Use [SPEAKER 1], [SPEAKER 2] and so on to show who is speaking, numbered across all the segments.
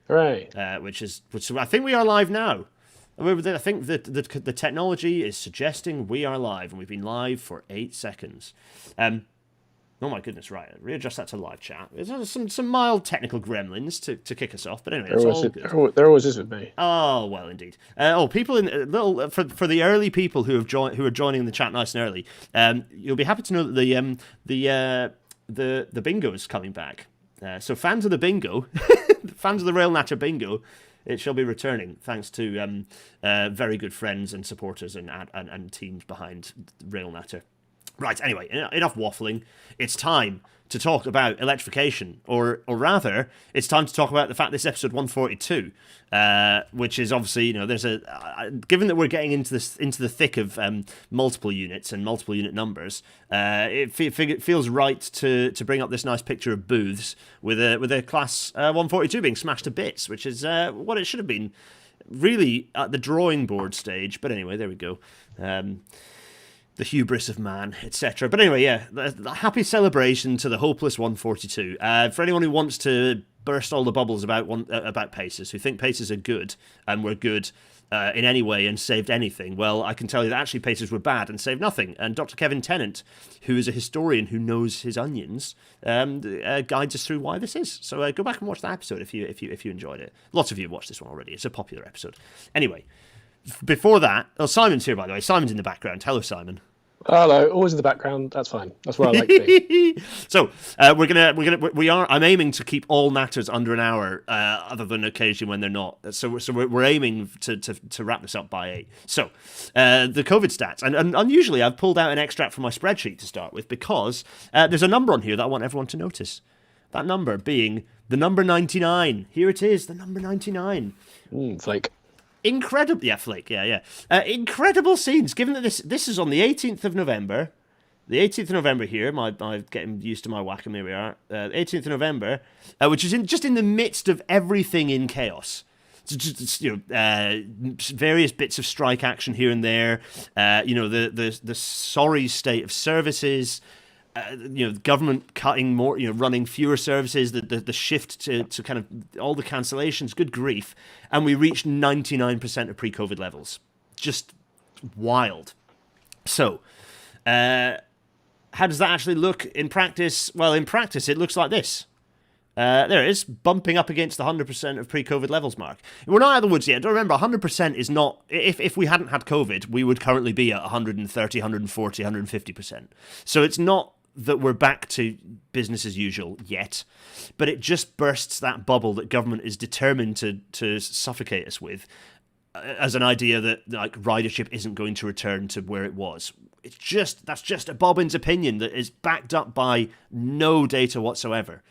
[SPEAKER 1] Right.
[SPEAKER 2] which I think we are live now. I think that the technology is suggesting we are live, and we've been live for 8 seconds. Oh my goodness, right. Readjust that to live chat. There's some mild technical gremlins to kick us off, but anyway, it's all good.
[SPEAKER 1] There always is with me.
[SPEAKER 2] Oh well, indeed. People in little for the early people who are joining the chat nice and early. You'll be happy to know that the bingo is coming back. So fans of the bingo, fans of the Rail Natter bingo, it shall be returning thanks to very good friends and supporters and teams behind Rail Natter. Right, anyway, enough waffling. It's time to talk about electrification, or rather, it's time to talk about the fact this is episode 142, which is obviously, there's given that we're getting into the thick of multiple units and multiple unit numbers, it feels right to bring up this nice picture of booths with a class 142 being smashed to bits, which is what it should have been, really at the drawing board stage. But anyway, there we go. The hubris of man, etc. But anyway, yeah, the happy celebration to the hopeless 142. For anyone who wants to burst all the bubbles about Pacers, who think Pacers are good and were good in any way and saved anything, well, I can tell you that actually Pacers were bad and saved nothing. And Dr. Kevin Tennant, who is a historian who knows his onions, guides us through why this is. So go back and watch that episode if you enjoyed it. Lots of you have watched this one already. It's a popular episode. Anyway. Before that, Simon's here, by the way. Simon's in the background. Hello, Simon.
[SPEAKER 1] Hello. Always in the background. That's fine. That's where I like to be.
[SPEAKER 2] So I'm aiming to keep all natters under an hour, other than occasionally when they're not. So we're aiming to wrap this up by 8. So the COVID stats, and unusually I've pulled out an extract from my spreadsheet to start with because there's a number on here that I want everyone to notice. That number being the number 99. Here it is, the number 99.
[SPEAKER 1] Flake.
[SPEAKER 2] Incredible, yeah, Flake, yeah. Incredible scenes. Given that this is on the 18th of November, here. I'm getting used to my Wacom. Here we are. 18th of November, which is just in the midst of everything in chaos. Just, various bits of strike action here and there. The sorry state of services. Government cutting more, running fewer services, the shift to kind of all the cancellations, good grief. And we reached 99% of pre-COVID levels. Just wild. So, how does that actually look in practice? Well, in practice, it looks like this. There it is, bumping up against the 100% of pre-COVID levels mark. We're not out of the woods yet. Don't remember, 100% is not... If we hadn't had COVID, we would currently be at 130, 140, 150%. So it's not that we're back to business as usual yet, but it just bursts that bubble that government is determined to suffocate us with, as an idea that ridership isn't going to return to where it was. That's just a Bobbin's opinion that is backed up by no data whatsoever.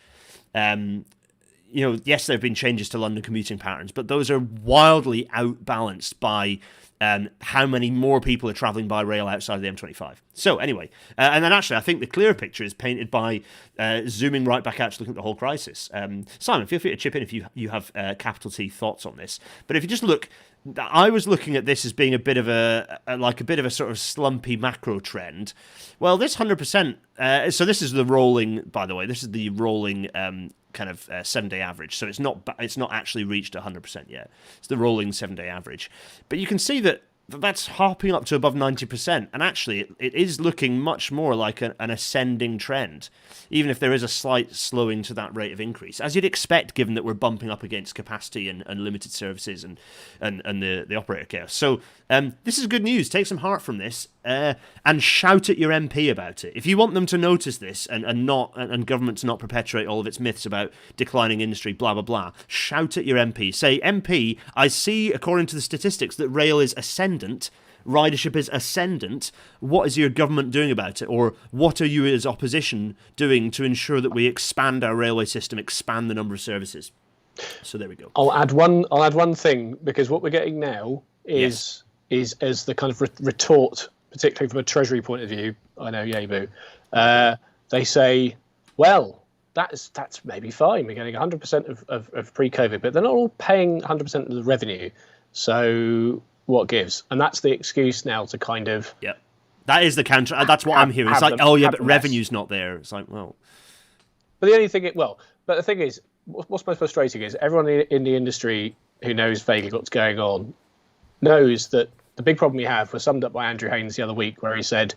[SPEAKER 2] Yes, there have been changes to London commuting patterns, but those are wildly outbalanced by how many more people are travelling by rail outside of the M25. So anyway, and then actually I think the clearer picture is painted by zooming right back out to looking at the whole crisis. Simon, feel free to chip in if you have capital T thoughts on this. But if you just look, I was looking at this as being a bit of a sort of slumpy macro trend. Well, this 100%. So this is the rolling. By the way, this is the rolling kind of 7-day average. So it's not actually reached 100% yet. It's the rolling 7-day average. But you can see that that's hopping up to above 90%. And actually, it is looking much more like an ascending trend, even if there is a slight slowing to that rate of increase, as you'd expect, given that we're bumping up against capacity and limited services and the operator chaos. So this is good news. Take some heart from this and shout at your MP about it. If you want them to notice this and government to not perpetuate all of its myths about declining industry, blah, blah, blah, shout at your MP. Say, MP, I see, according to the statistics, that rail is ascendant, ridership is ascendant. What is your government doing about it? Or what are you as opposition doing to ensure that we expand our railway system, expand the number of services? So there we go.
[SPEAKER 1] I'll add one thing, because what we're getting now is as the kind of retort, particularly from a Treasury point of view. I know, yay boo. They say, well, that's maybe fine. We're getting 100% of pre-COVID, but they're not all paying 100% of the revenue. So what gives? And that's the excuse now to kind of...
[SPEAKER 2] Yeah, that is the counter. That's what I'm hearing. It's like, but revenue's not there. It's like, well...
[SPEAKER 1] But the only thing... But the thing is, what's most frustrating is everyone in the industry who knows vaguely what's going on knows that the big problem we have was summed up by Andrew Haynes the other week, where he said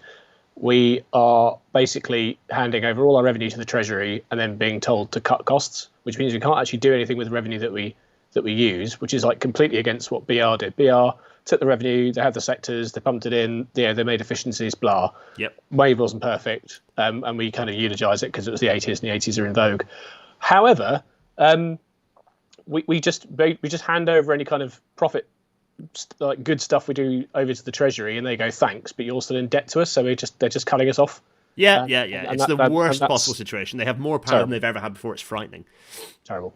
[SPEAKER 1] we are basically handing over all our revenue to the Treasury and then being told to cut costs, which means we can't actually do anything with the revenue that we use, which is like completely against what BR did. BR took the revenue, they had the sectors, they pumped it in, they made efficiencies, blah.
[SPEAKER 2] Yep.
[SPEAKER 1] Wave wasn't perfect, and we kind of eulogise it because it was the 80s and the 80s are in vogue. However, we just hand over any kind of profit, like good stuff we do, over to the Treasury, and they go thanks, but you're still in debt to us, so they're just cutting us off.
[SPEAKER 2] Yeah. It's the worst possible situation. They have more power than they've ever had before. It's frightening.
[SPEAKER 1] Terrible.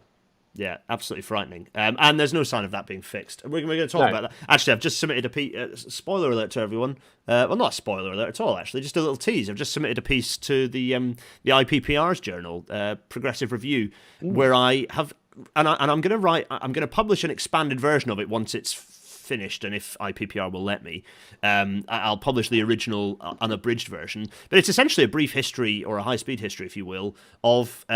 [SPEAKER 2] Yeah, absolutely frightening. And there's no sign of that being fixed. We're going to talk about that. Actually, I've just submitted a spoiler alert to everyone. Well, not a spoiler alert at all, actually. Just a little tease. I've just submitted a piece to the IPPR's journal, Progressive Review, where I have, and I'm going to publish an expanded version of it once it's finished, and if IPPR will let me, I'll publish the original unabridged version. But it's essentially a brief history, or a high-speed history, if you will, of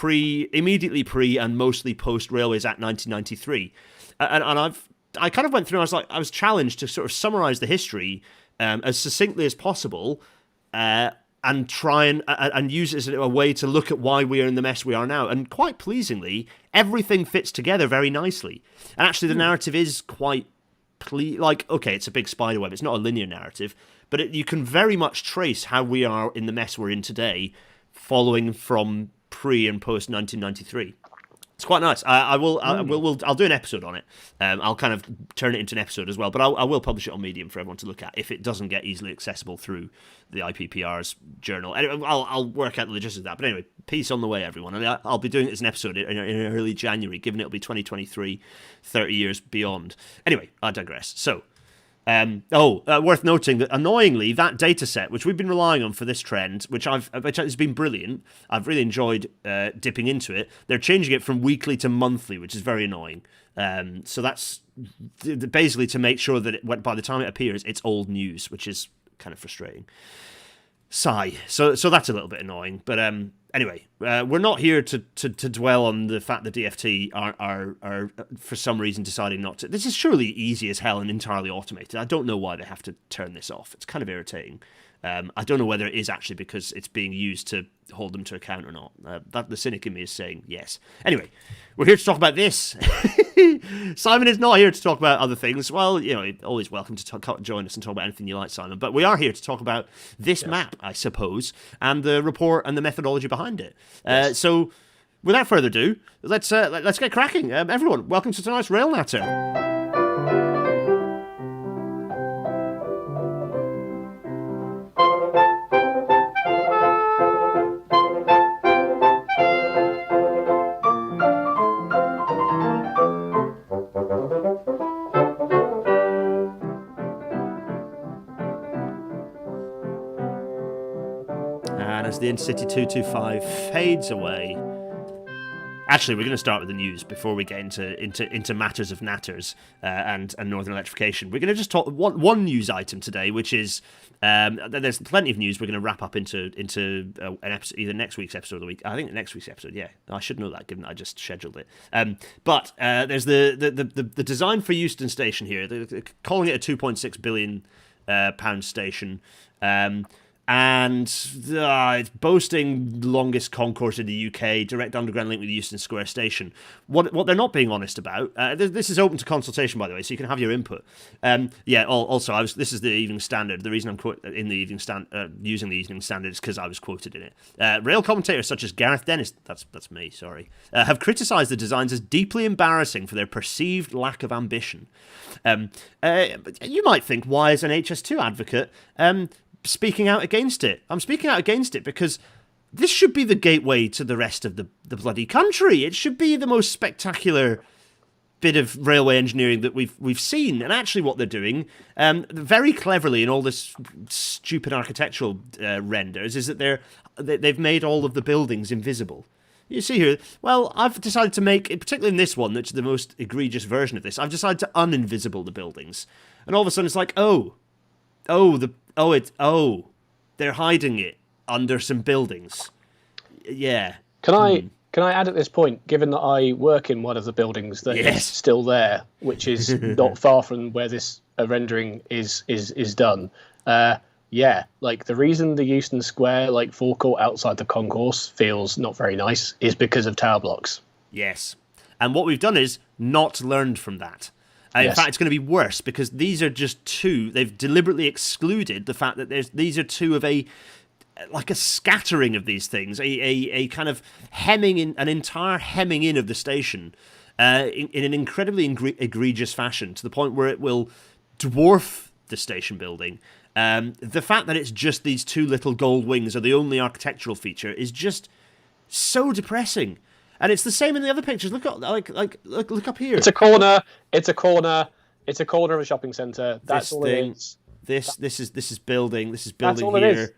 [SPEAKER 2] immediately pre and mostly post Railways Act 1993, and I kind of went through. I was challenged to sort of summarise the history as succinctly as possible, and try and use it as a way to look at why we are in the mess we are now. And quite pleasingly, everything fits together very nicely. And actually, the narrative is quite okay, it's a big spider web. It's not a linear narrative, but you can very much trace how we are in the mess we're in today, following from pre and post 1993. It's quite nice. I'll do an episode on it. I'll kind of turn it into an episode as well, but I will publish it on Medium for everyone to look at if it doesn't get easily accessible through the IPPR's journal. Anyway, I'll work out the logistics of that. But anyway, peace on the way, everyone. And I'll be doing it as an episode in early January, given it'll be 2023, 30 years beyond. Anyway, I digress. So, worth noting that annoyingly, that data set, which we've been relying on for this trend, which has been brilliant, I've really enjoyed dipping into it. They're changing it from weekly to monthly, which is very annoying. So that's basically to make sure that by the time it appears, it's old news, which is kind of frustrating. Sigh. So that's a little bit annoying, but anyway, we're not here to dwell on the fact that DFT are for some reason deciding not to. This is surely easy as hell and entirely automated. I don't know why they have to turn this off. It's kind of irritating. I don't know whether it is actually because it's being used to hold them to account or not. That the cynic in me is saying yes. Anyway, we're here to talk about this. Simon is not here to talk about other things. Well, always welcome to join us and talk about anything you like, Simon. But we are here to talk about this map, I suppose, and the report and the methodology behind it. Yes. So, without further ado, let's get cracking. Everyone, welcome to tonight's Rail Natter. As the Intercity 225 fades away. Actually, we're going to start with the news before we get into matters of natters and Northern electrification. We're going to just talk one news item today, which is there's plenty of news we're going to wrap up into an episode, either next week's episode or the week. I think next week's episode. Yeah, I should know that given that I just scheduled it. But there's the design for Euston Station here. They're calling it a £2.6 billion pound station. And it's boasting longest concourse in the UK, direct underground link with Euston Square Station. What they're not being honest about, this is open to consultation, by the way, so you can have your input. Also, this is the Evening Standard. The reason I'm in the Evening using the Evening Standard is because I was quoted in it. Rail commentators such as Gareth Dennis, that's me, sorry, have criticised the designs as deeply embarrassing for their perceived lack of ambition. You might think, why is an HS2 advocate speaking out against it? I'm speaking out against it because this should be the gateway to the rest of the bloody country. It should be the most spectacular bit of railway engineering that we've seen. And actually what they're doing, very cleverly in all this stupid architectural renders, is that they've made all of the buildings invisible. You see here, well, I've decided to make, particularly in this one, that's the most egregious version of this, I've decided to uninvisible the buildings. And all of a sudden it's like, they're hiding it under some buildings. Yeah.
[SPEAKER 1] Can Can I add at this point, given that I work in one of the buildings that is still there, which is not far from where this rendering is done, like the reason the Euston Square forecourt outside the concourse feels not very nice is because of tower blocks.
[SPEAKER 2] Yes. And what we've done is not learned from that. In fact, it's going to be worse because these are just two. They've deliberately excluded the fact that these are two of a scattering of these things, a kind of hemming in, an entire hemming in of the station in an incredibly egregious fashion, to the point where it will dwarf the station building. The fact that it's just these two little gold wings are the only architectural feature is just so depressing. And it's the same in the other pictures. Look up, look up here.
[SPEAKER 1] It's a corner. It's a corner of a shopping centre. That's all it is.
[SPEAKER 2] This is building. This is building here. It is.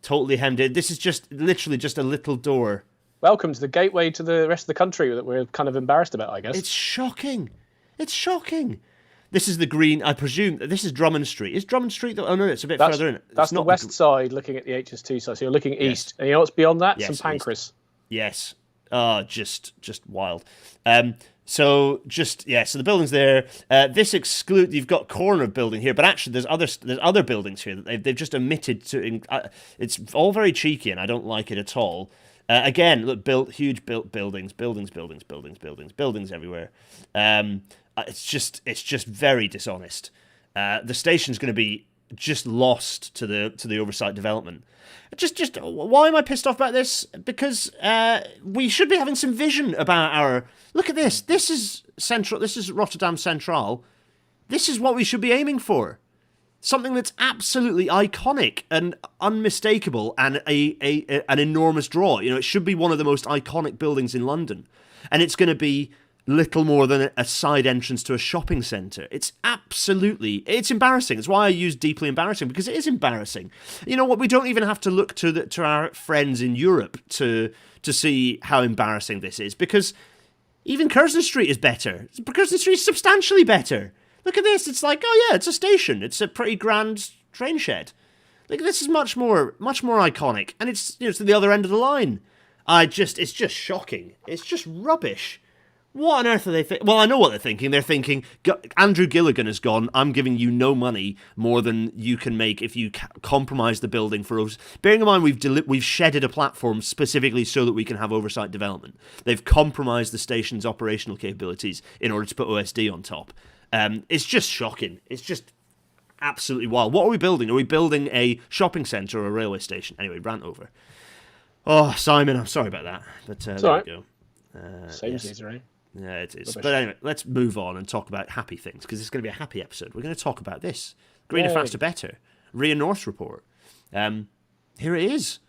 [SPEAKER 2] Totally hemmed in. This is just literally just a little door.
[SPEAKER 1] Welcome to the gateway to the rest of the country that we're kind of embarrassed about, I guess.
[SPEAKER 2] It's shocking. It's shocking. This is the green. I presume this is Drummond Street. Is Drummond Street? Oh no, it's a bit further in.
[SPEAKER 1] That's the west side, looking at the HS2 side. So you're looking east, and you know what's beyond that?
[SPEAKER 2] Yes,
[SPEAKER 1] some pancreas.
[SPEAKER 2] Yes. Just wild. So the building's there. This exclude. You've got corner building here, but actually there's other buildings here that they've just omitted to. It's all very cheeky, and I don't like it at all. Again, look, huge buildings everywhere. It's just very dishonest. The station's going to be just lost to the oversight development. Just why am I pissed off about this? Because we should be having some vision about our. Look at this. This is central. This is Rotterdam Central. This is what we should be aiming for. Something that's absolutely iconic and unmistakable, and an enormous draw. You know, it should be one of the most iconic buildings in London, and it's going to be little more than a side entrance to a shopping centre. It's embarrassing. It's why I use deeply embarrassing, because it is embarrassing. You know what? We don't even have to look to our friends in Europe to see how embarrassing this is, because even Curzon Street is better. Curzon Street is substantially better. Look at this. It's like, oh yeah, it's a station. It's a pretty grand train shed. Like, this is much more iconic, and it's to the other end of the line. It's just shocking. It's just rubbish. What on earth are they thinking? Well, I know what they're thinking. They're thinking, Andrew Gilligan has gone, I'm giving you no money more than you can make if you compromise the building for us. Bearing in mind, we've shedded a platform specifically so that we can have oversight development. They've compromised the station's operational capabilities in order to put OSD on top. It's just shocking. It's just absolutely wild. What are we building? Are we building a shopping centre or a railway station? Anyway, rant over. Oh, Simon, I'm sorry about that. But there we go.
[SPEAKER 1] Same as these, right?
[SPEAKER 2] Yeah, it is. But anyway, let's move on and talk about happy things, because it's going to be a happy episode. We're going to talk about this. Greener, faster, better. RIA North report. Here it is.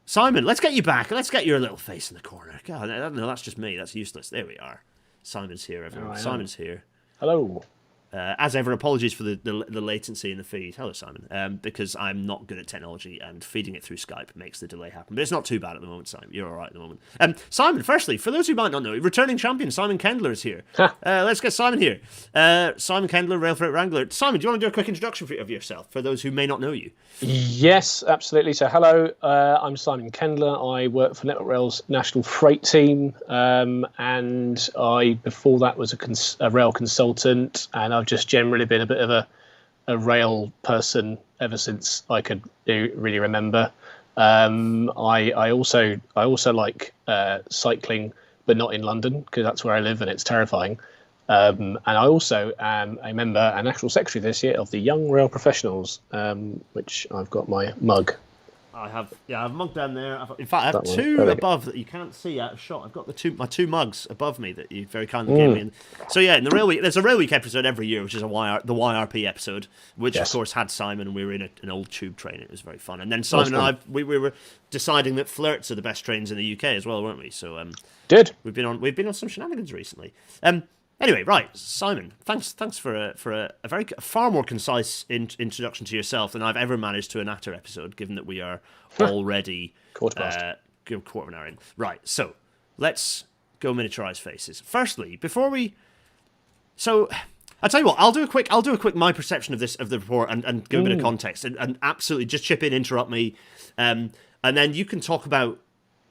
[SPEAKER 2] Simon, let's get you back. Let's get your little face in the corner. God, no, that's just me. That's useless. There we are. Simon's here, everyone. Simon's here.
[SPEAKER 1] Hello.
[SPEAKER 2] As ever, apologies for the latency in the feed. Hello, Simon. Because I'm not good at technology, and feeding it through Skype makes the delay happen. But it's not too bad at the moment, Simon. You're all right at the moment. Simon, firstly, for those who might not know, returning champion Simon Kendler is here. Let's get Simon here. Simon Kendler, Rail Freight Wrangler. Simon, do you want to do a quick introduction of yourself for those who may not know you?
[SPEAKER 1] Yes, absolutely. So, hello, I'm Simon Kendler. I work for Network Rail's national freight team, and I, before that, was a rail consultant, and I've just generally been a bit of a rail person ever since I could really remember. I also like cycling, but not in London, because that's where I live and it's terrifying. And I also am a member and national secretary this year of the Young Rail Professionals, which I've got my mug.
[SPEAKER 2] I have a mug down there. In fact, I have two above that you can't see out of shot. I've got my two mugs above me that you very kindly gave me. So yeah, in the Rail Week, there's a Rail Week episode every year, which is the YRP episode, which of course had Simon, and we were in an old tube train. It was very fun. And then Simon and I, we were deciding that flirts are the best trains in the UK as well, weren't we? So we've been on some shenanigans recently. Anyway, right, Simon, thanks for a far more concise introduction to yourself than I've ever managed to a Natter episode, given that we are already quarter of an hour in. Right, so let's go miniaturise faces. Firstly, before we, so I'll tell you what, I'll do a quick my perception of the report and give a bit of context and absolutely just chip in, interrupt me, and then you can talk about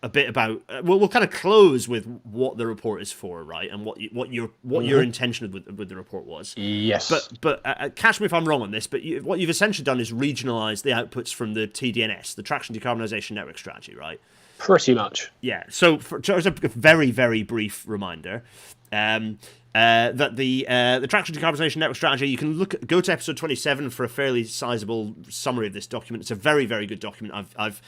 [SPEAKER 2] a bit about. We'll kind of close with what the report is for, right, and what your intention with the report was.
[SPEAKER 1] Yes.
[SPEAKER 2] But catch me if I'm wrong on this. But what you've essentially done is regionalise the outputs from the TDNS, the Traction Decarbonisation Network Strategy, right?
[SPEAKER 1] Pretty much.
[SPEAKER 2] Yeah. So as a very, very brief reminder, that the Traction Decarbonisation Network Strategy, you can go to episode 27 for a fairly sizable summary of this document. It's a very, very good document. I've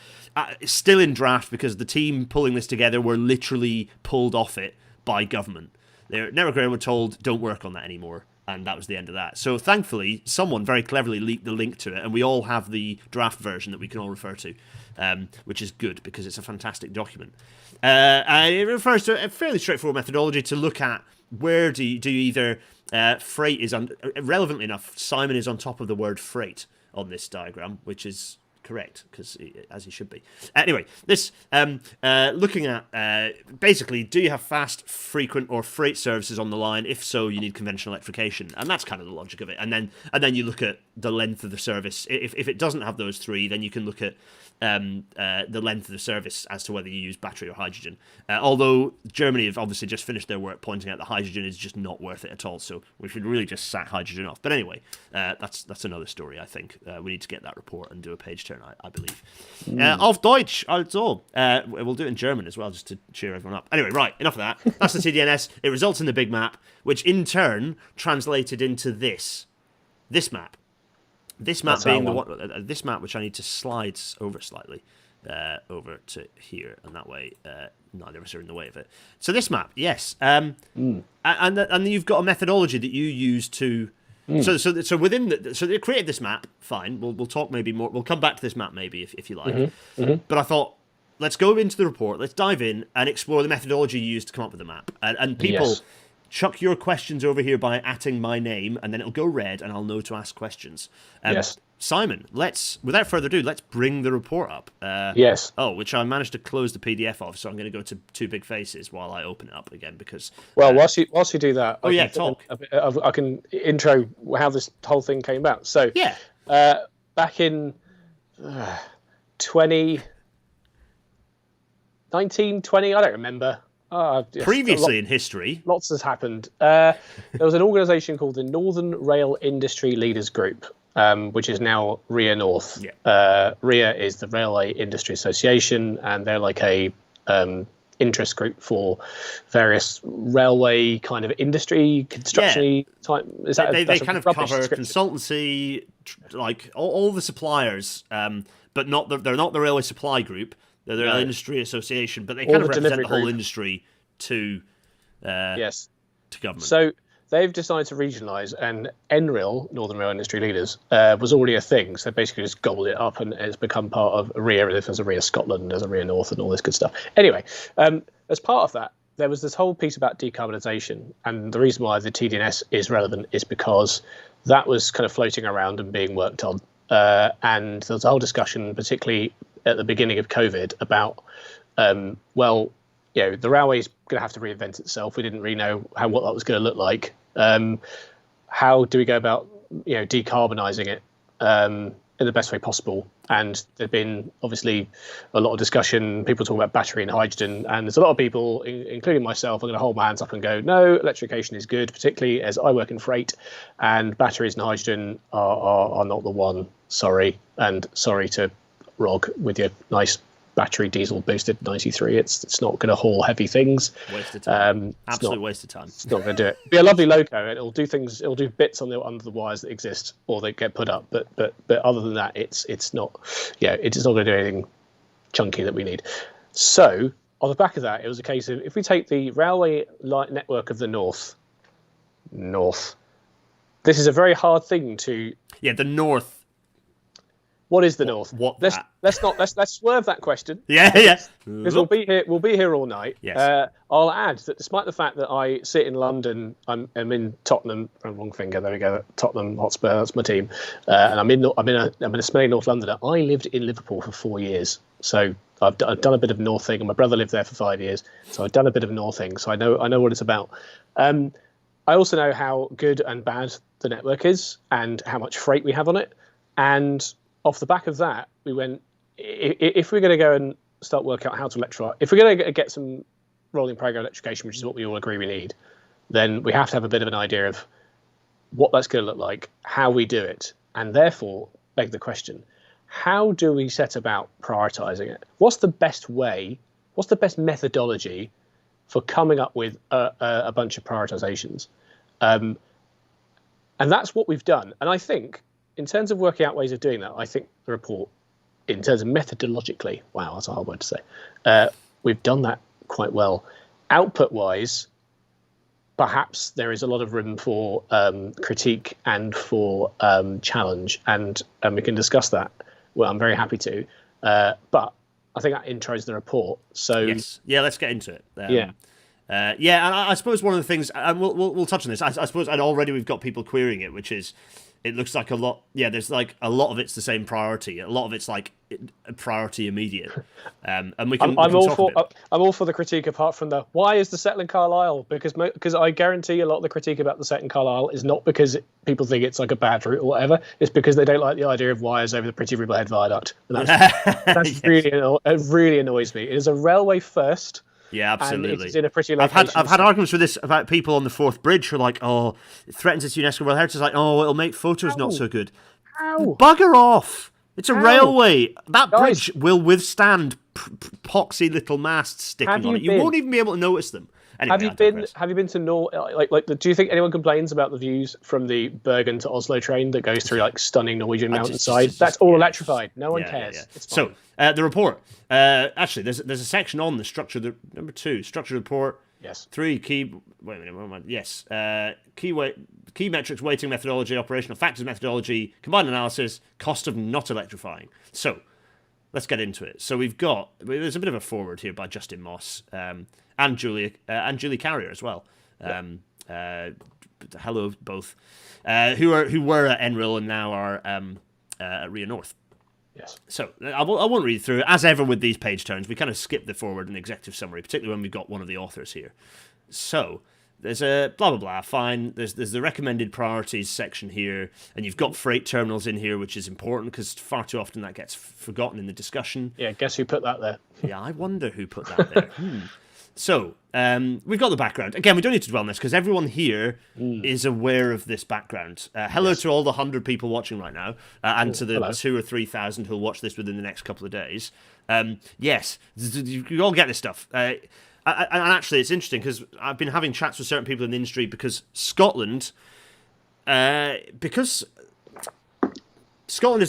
[SPEAKER 2] it's still in draft because the team pulling this together were literally pulled off it by government. Their Network Rail were told, don't work on that anymore. And that was the end of that. So thankfully, someone very cleverly leaked the link to it, and we all have the draft version that we can all refer to, which is good because it's a fantastic document. And it refers to a fairly straightforward methodology to look at where do you either freight is relevantly enough. Simon is on top of the word freight on this diagram, which is correct because as he should be. Anyway, this looking at basically, do you have fast, frequent, or freight services on the line? If so, you need conventional electrification, and that's kind of the logic of it. And then you look at the length of the service. If it doesn't have those three, then you can look at the length of the service as to whether you use battery or hydrogen. Although Germany have obviously just finished their work pointing out that hydrogen is just not worth it at all, so we should really just sack hydrogen off. But anyway, that's another story. I think we need to get that report and do a page turn. I believe. Auf Deutsch, also. We'll do it in German as well, just to cheer everyone up. Anyway, right, enough of that. That's the TDNS. It results in the big map, which in turn translated into this map. This map being the one, this map which I need to slide over slightly over to here, and that way neither of us are in the way of it. So this map, yes, and you've got a methodology that you use to. So within so they created this map. Fine, we'll talk maybe more. We'll come back to this map maybe if you like. But I thought let's go into the report. Let's dive in and explore the methodology you used to come up with the map. And people. Yes. Chuck your questions over here by @ing my name, and then it'll go red, and I'll know to ask questions.
[SPEAKER 1] Yes.
[SPEAKER 2] Simon, without further ado, let's bring the report up.
[SPEAKER 1] Yes.
[SPEAKER 2] Oh, which I managed to close the PDF of, so I'm going to go to two big faces while I open it up again because.
[SPEAKER 1] Well, whilst you do that,
[SPEAKER 2] talk.
[SPEAKER 1] I can intro how this whole thing came about. So
[SPEAKER 2] yeah,
[SPEAKER 1] back in 1920, I don't remember.
[SPEAKER 2] Previously in history.
[SPEAKER 1] Lots has happened. There was an organisation called the Northern Rail Industry Leaders Group, which is now RIA North.
[SPEAKER 2] Yeah.
[SPEAKER 1] RIA is the Railway Industry Association, and they're like a interest group for various railway kind of industry, construction type. Is that
[SPEAKER 2] they kind of cover consultancy, like all the suppliers, but they're not the railway supply group. They're the Rail Industry Association, but they kind of represent the whole industry to government. So
[SPEAKER 1] they've decided to regionalise, and NRIL, Northern Rail Industry Leaders, was already a thing. So basically just gobbled it up, and it's become part of RIA. There's a RIA Scotland, there's a RIA North, and all this good stuff. Anyway, as part of that, there was this whole piece about decarbonisation, and the reason why the TDNS is relevant is because that was kind of floating around and being worked on. And there was a whole discussion, particularly at the beginning of COVID, about, the railway's going to have to reinvent itself. We didn't really know what that was going to look like. How do we go about, decarbonising it in the best way possible? And there'd been obviously a lot of discussion, people talking about battery and hydrogen, and there's a lot of people, including myself, I'm going to hold my hands up and go, no, electrification is good, particularly as I work in freight, and batteries and hydrogen are not the one. Sorry, and sorry to Rog with your nice battery diesel boosted 93. It's not going to haul heavy things.
[SPEAKER 2] Waste of time. Absolute waste of time. It's
[SPEAKER 1] not going to do it. It'll be a lovely loco. It'll do things. It'll do bits under the wires that exist or that get put up. But other than that, it's not. It's not going to do anything chunky that we need. So on the back of that, it was a case of if we take the railway light network of the North. This is a very hard thing to.
[SPEAKER 2] Yeah, the North.
[SPEAKER 1] What is the North? Let's swerve that question.
[SPEAKER 2] Yeah.
[SPEAKER 1] Because we'll be here all night.
[SPEAKER 2] Yes.
[SPEAKER 1] I'll add that despite the fact that I sit in London, I'm in Tottenham. Wrong finger. There we go. Tottenham Hotspur. That's my team. And I'm in a smelly North Londoner. I lived in Liverpool for 4 years, so I've done a bit of Northing, and my brother lived there for 5 years, so I've done a bit of Northing. So I know what it's about. I also know how good and bad the network is, and how much freight we have on it, and off the back of that, we went, if we're going to go and start working out how to electrify, if we're going to get some rolling program electrification, which is what we all agree we need, then we have to have a bit of an idea of what that's going to look like, how we do it, and therefore beg the question: how do we set about prioritizing it? What's the best way? What's the best methodology for coming up with a bunch of prioritizations? And that's what we've done. And I think, in terms of working out ways of doing that, I think the report, in terms of methodologically, wow, that's a hard word to say, we've done that quite well. Output-wise, perhaps there is a lot of room for critique and for challenge, and we can discuss that. Well, I'm very happy to. But I think that intros the report. So
[SPEAKER 2] yes, yeah, let's get into it.
[SPEAKER 1] Yeah.
[SPEAKER 2] And I suppose one of the things, and we'll touch on this. I suppose, and already we've got people querying it, which is, it looks like a lot. Yeah, there's like a lot of it's the same priority. A lot of it's like a priority immediate. And we can.
[SPEAKER 1] I'm all for the critique, apart from the why is the set in Carlisle? Because I guarantee a lot of the critique about the set in Carlisle is not because people think it's like a bad route or whatever. It's because they don't like the idea of wires over the Pretty Ribblehead Viaduct. And that's it really annoys me. It is a railway first.
[SPEAKER 2] Yeah, absolutely.
[SPEAKER 1] And it's in a pretty location.
[SPEAKER 2] I've had arguments with this about people on the Forth Bridge who are like, oh, it threatens its UNESCO World Heritage. Like, oh, it'll make photos not so good.
[SPEAKER 1] How?
[SPEAKER 2] Bugger off! It's a railway. That bridge will withstand poxy little masts sticking on it. You won't even be able to notice them. Anyway, have you been to North? Do you think anyone complains about the views from the Bergen to Oslo train that goes through like stunning Norwegian mountainside? That's all electrified. No one cares. Yeah. It's fine. So the report. Actually, there's a section on the structure. Number 2, structure report.
[SPEAKER 1] Yes.
[SPEAKER 2] 3, key. Wait a minute. Where am I? Yes. Key metrics, weighting methodology, operational factors methodology, combined analysis, cost of not electrifying. So let's get into it. So there's a bit of a foreword here by Justin Moss. And Julie Carrier as well. Hello, both. Who were at NRIL and now are at RIA North.
[SPEAKER 1] Yes. So
[SPEAKER 2] I won't read through it. As ever with these page turns, we kind of skip the forward and executive summary, particularly when we've got one of the authors here. So there's a blah, blah, blah, fine. There's the recommended priorities section here, and you've got freight terminals in here, which is important because far too often that gets forgotten in the discussion.
[SPEAKER 1] Yeah, guess who put that there?
[SPEAKER 2] Yeah, I wonder who put that there. So, we've got the background. Again, we don't need to dwell on this because everyone here is aware of this background. Hello to all the 100 people watching right now, and to the 2,000 or 3,000 who'll watch this within the next couple of days. Yes, you all get this stuff. And actually, it's interesting because I've been having chats with certain people in the industry because Scotland is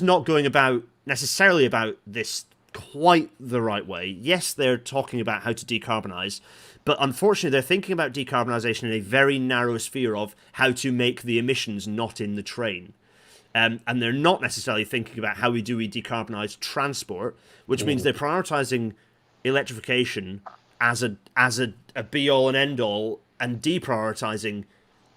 [SPEAKER 2] not going necessarily about this quite the right way. Yes, they're talking about how to decarbonise, but unfortunately they're thinking about decarbonisation in a very narrow sphere of how to make the emissions not in the train. And they're not necessarily thinking about how we decarbonise transport, which means they're prioritising electrification as a be-all and end-all and deprioritising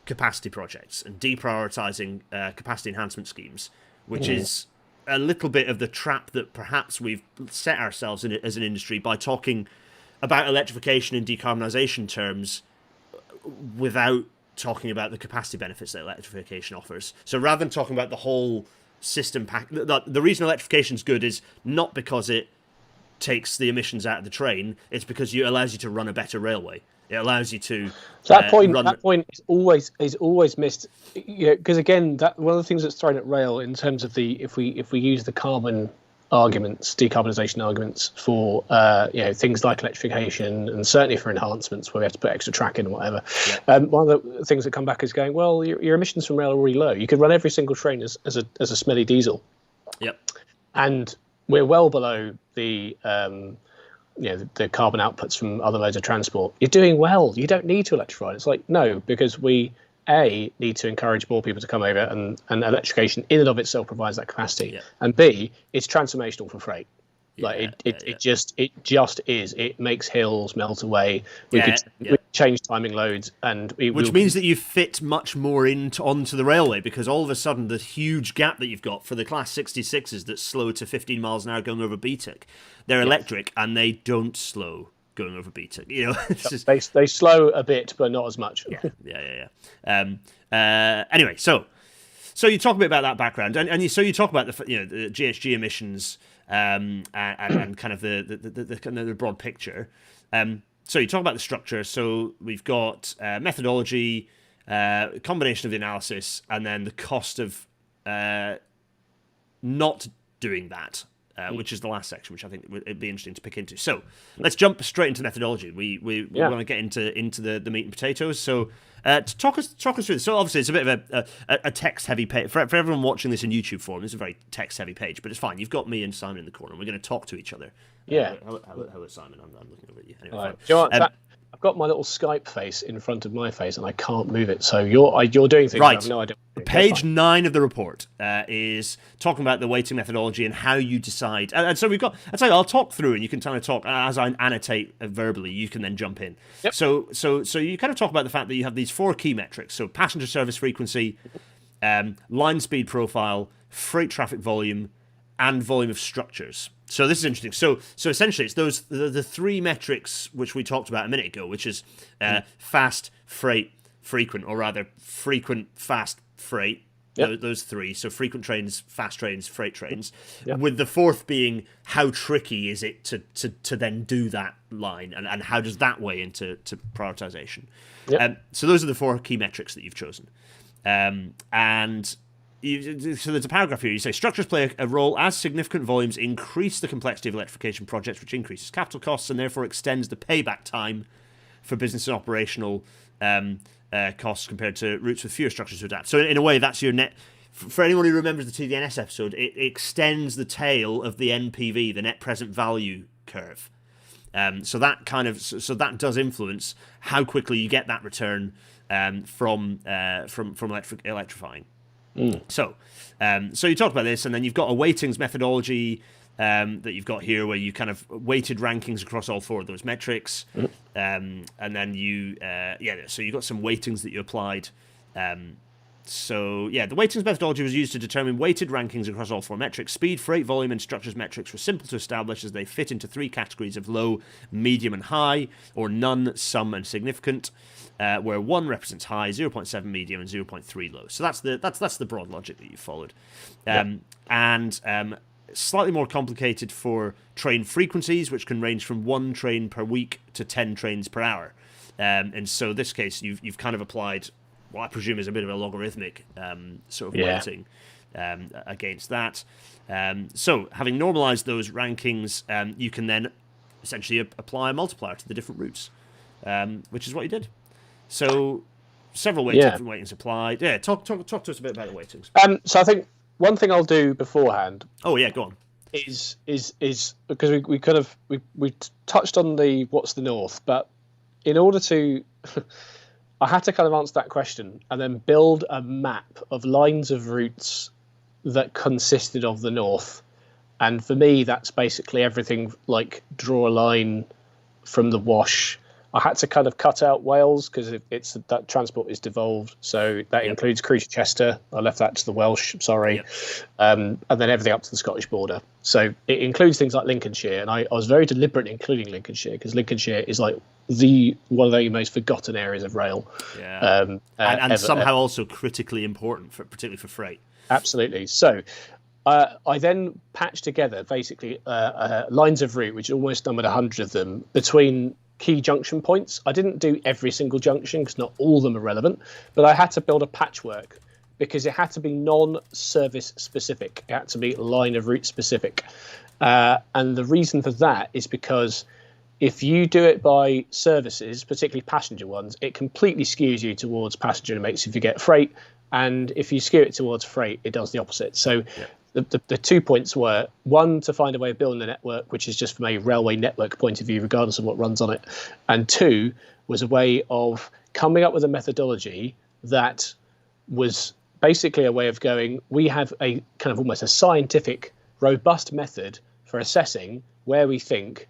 [SPEAKER 2] capacity projects and deprioritising capacity enhancement schemes, which is a little bit of the trap that perhaps we've set ourselves in as an industry by talking about electrification in decarbonisation terms without talking about the capacity benefits that electrification offers. So rather than talking about the whole system pack, the reason electrification is good is not because it takes the emissions out of the train, it's because it allows you to run a better railway. It allows you to
[SPEAKER 1] that point is always missed, because again, that one of the things that's thrown at rail in terms of the if we use the carbon arguments, decarbonisation arguments for things like electrification and certainly for enhancements where we have to put extra track in and whatever. Yeah. One of the things that come back is going, well, your emissions from rail are really low. You could run every single train as a smelly diesel.
[SPEAKER 2] Yep.
[SPEAKER 1] And we're well below the the carbon outputs from other modes of transport. You're doing well. You don't need to electrify. It's like, no, because we need to encourage more people to come over, and electrification in and of itself provides that capacity. Yeah. And B, it's transformational for freight. It just is. It makes hills melt away. We could change timing loads, and
[SPEAKER 2] which means that you fit much more onto the railway, because all of a sudden the huge gap that you've got for the Class 66s that slow to 15 miles an hour going over BTIC, they're electric and they don't slow going over BTIC.
[SPEAKER 1] They slow a bit, but not as much.
[SPEAKER 2] Anyway, so you talk a bit about that background, and so you talk about the GHG emissions. and kind of the broad picture. So you talk about the structure. So we've got methodology, combination of the analysis, and then the cost of not doing that, which is the last section, which I think it'd be interesting to pick into. So let's jump straight into methodology. We want to get into the meat and potatoes. So to talk us through this. So obviously it's a bit of a text heavy page for everyone watching this in YouTube form. This is a very text heavy page, but it's fine. You've got me and Simon in the corner. And we're going to talk to each other.
[SPEAKER 1] Yeah.
[SPEAKER 2] Hello, Simon. I'm looking over at you. Anyway,
[SPEAKER 1] right. Do you know what, I've got my little Skype face in front of my face, and I can't move it. So you're doing things.
[SPEAKER 2] Right.
[SPEAKER 1] I have no idea.
[SPEAKER 2] Page 9 of the report is talking about the weighting methodology and how you decide. And so we've got. I'll talk through, and you can kind of talk as I annotate verbally. You can then jump in.
[SPEAKER 1] Yep.
[SPEAKER 2] So you kind of talk about the fact that you have these 4 key metrics. So passenger service frequency, line speed profile, freight traffic volume, and volume of structures. So this is interesting. So essentially, it's those the 3 metrics which we talked about a minute ago, which is fast, freight, frequent, or rather frequent, fast, freight. Yep. Those 3. So frequent trains, fast trains, freight trains. Yep. With the 4th being how tricky is it to then do that line, and how does that weigh into prioritization? Yep. So those are the 4 key metrics that you've chosen, and. So there's a paragraph here. You say structures play a role as significant volumes increase the complexity of electrification projects, which increases capital costs and therefore extends the payback time for business and operational costs compared to routes with fewer structures to adapt. So in a way, that's your net. For anyone who remembers the TDNS episode, it extends the tail of the NPV, the net present value curve. So that does influence how quickly you get that return from electrifying. So you talked about this, and then you've got a weightings methodology that you've got here, where you kind of weighted rankings across all 4 of those metrics, and then so you got some weightings that you applied. The weightings methodology was used to determine weighted rankings across all 4 metrics. Speed, freight, volume, and structures metrics were simple to establish as they fit into 3 categories of low, medium, and high, or none, some, and significant. Where 1 represents high, 0.7 medium, and 0.3 low. So that's the broad logic that you followed, and slightly more complicated for train frequencies, which can range from 1 train per week to 10 trains per hour. And so in this case, you've kind of applied what I presume is a bit of a logarithmic sort of weighting against that. So having normalized those rankings, you can then essentially apply a multiplier to the different routes, which is what you did. So several different weightings applied. Yeah, talk to us a bit about the weightings.
[SPEAKER 1] So I think one thing I'll do beforehand.
[SPEAKER 2] Oh yeah, go on.
[SPEAKER 1] Is because we kind of we touched on the what's the north, but in order to, I had to kind of answer that question and then build a map of lines of routes that consisted of the north. And for me, that's basically everything like draw a line from the Wash. I had to kind of cut out Wales because it's that transport is devolved, so that includes Crewe to Chester. I left that to the Welsh, sorry, and then everything up to the Scottish border. So it includes things like Lincolnshire, and I was very deliberate in including Lincolnshire because Lincolnshire is like one of the most forgotten areas of rail.
[SPEAKER 2] Yeah, and somehow also critically important, particularly for freight.
[SPEAKER 1] Absolutely. So I then patched together basically lines of route, which almost numbered 100 of them, between key junction points. I didn't do every single junction because not all of them are relevant, but I had to build a patchwork because it had to be non-service specific. It had to be line of route specific. And the reason for that is because if you do it by services, particularly passenger ones, it completely skews you towards passenger and makes you forget freight. And if you skew it towards freight, it does the opposite. So the 2 points were, 1, to find a way of building the network, which is just from a railway network point of view, regardless of what runs on it. And 2 was a way of coming up with a methodology that was basically a way of going, we have a kind of almost a scientific, robust method for assessing where we think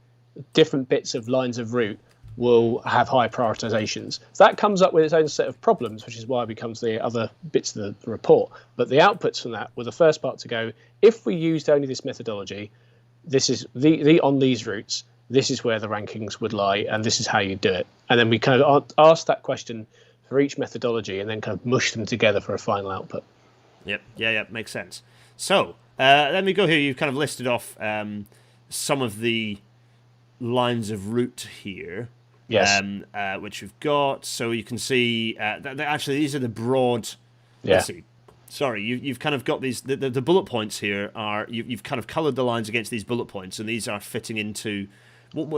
[SPEAKER 1] different bits of lines of route will have high prioritizations. So that comes up with its own set of problems, which is why it becomes the other bits of the report. But the outputs from that were the first part to go, if we used only this methodology, this is on these routes, this is where the rankings would lie, and this is how you do it. And then we kind of asked that question for each methodology and then kind of mushed them together for a final output.
[SPEAKER 2] Yep. Yeah. Makes sense. So let me go here. You've kind of listed off some of the lines of route here.
[SPEAKER 1] Yes.
[SPEAKER 2] Which we've got. So you can see actually these are the broad.
[SPEAKER 1] Yeah.
[SPEAKER 2] Let's see. Sorry, you've kind of got these. The bullet points here are you've kind of coloured the lines against these bullet points, and these are fitting into.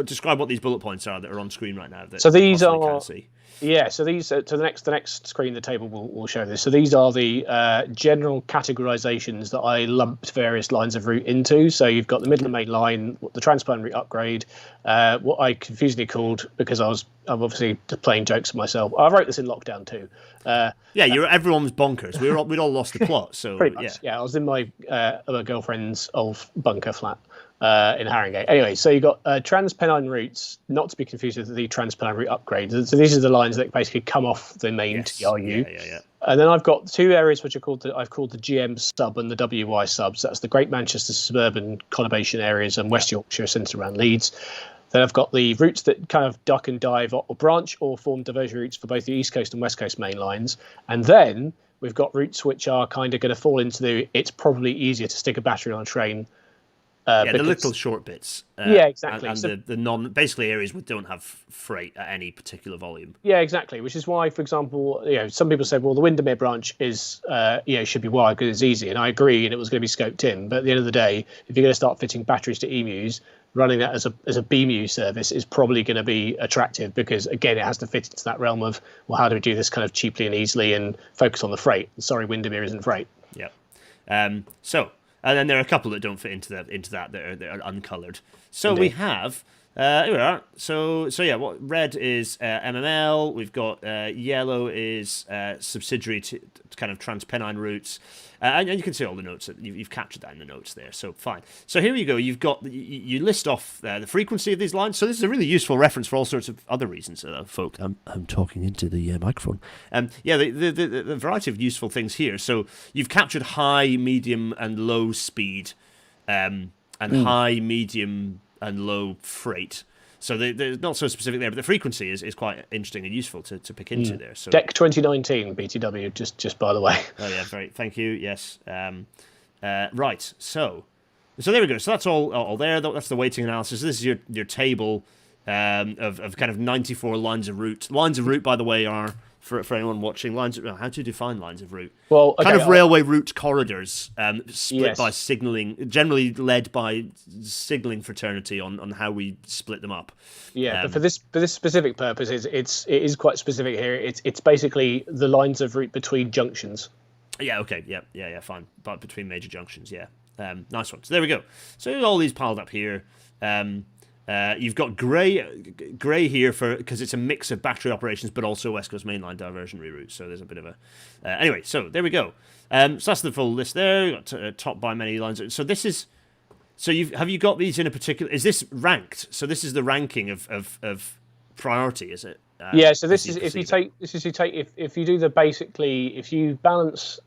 [SPEAKER 2] Describe what these bullet points are that are on screen right now. That
[SPEAKER 1] so these are.
[SPEAKER 2] Can't see.
[SPEAKER 1] Yeah, so these to the next screen, the table will show this. So these are the general categorizations that I lumped various lines of route into. So you've got the middle and main line, the transplant route upgrade, what I confusingly called, because I'm obviously playing jokes with myself. I wrote this in lockdown too.
[SPEAKER 2] Everyone was bonkers. We'd all lost the plot. So
[SPEAKER 1] pretty much, yeah. I was in my other girlfriend's old bunker flat. In Haringey. Anyway, so you've got Transpennine routes, not to be confused with the Transpennine route upgrades. So these are the lines that basically come off the main TRU.
[SPEAKER 2] Yeah.
[SPEAKER 1] And then I've got two areas which are I've called the GM sub and the WY subs. That's the Great Manchester suburban conurbation areas and West Yorkshire centre around Leeds. Then I've got the routes that kind of duck and dive or branch or form diversion routes for both the East Coast and West Coast main lines. And then we've got routes which are kind of going to fall into it's probably easier to stick a battery on a train.
[SPEAKER 2] The little short bits.
[SPEAKER 1] Yeah, exactly.
[SPEAKER 2] And the basically areas we don't have freight at any particular volume.
[SPEAKER 1] Yeah, exactly. Which is why, for example, some people say, well, the Windermere branch is, should be wide because it's easy, and I agree, and it was going to be scoped in. But at the end of the day, if you're going to start fitting batteries to emus, running that as a BMU service is probably going to be attractive because, again, it has to fit into that realm of, well, how do we do this kind of cheaply and easily and focus on the freight? Sorry, Windermere isn't freight.
[SPEAKER 2] Yeah. And then there are a couple that don't fit into that that are uncoloured. So Indeed. We have here we are. So what red is MML. We've got yellow is subsidiary to kind of Transpennine routes, and you can see all the notes that you've captured that in the notes there. So fine. So here you go. You've got you list off the frequency of these lines. So this is a really useful reference for all sorts of other reasons, folk. I'm talking into the microphone. The variety of useful things here. So you've captured high, medium, and low speed, and high, medium, and low freight. So they're not so specific there, but the frequency is quite interesting and useful to pick into there. So
[SPEAKER 1] Deck 2019 BTW, just by the way.
[SPEAKER 2] Oh yeah, very. Thank you. Yes. Right. So there we go. So that's all there. That's the weighting analysis. This is your table of kind of 94 lines of route. Lines of route, by the way, are for anyone watching, lines. How to define lines of route?
[SPEAKER 1] Well,
[SPEAKER 2] kind of railway route corridors, split by signalling, generally led by signalling fraternity on how we split them up.
[SPEAKER 1] Yeah, but for this specific purpose, it is quite specific here. It's basically the lines of route between junctions.
[SPEAKER 2] Yeah. Okay. Yeah. Fine. But between major junctions. Yeah. Nice one. So there we go. So all these piled up here. You've got grey here because it's a mix of battery operations, but also West Coast mainline diversion reroutes. So there's a bit of a anyway. So there we go. So that's the full list there. You've got top by many lines. So this is. So have you got these in a particular? Is this ranked? So this is the ranking of priority, is it?
[SPEAKER 1] Yeah. So this is if you do the basically if you balance.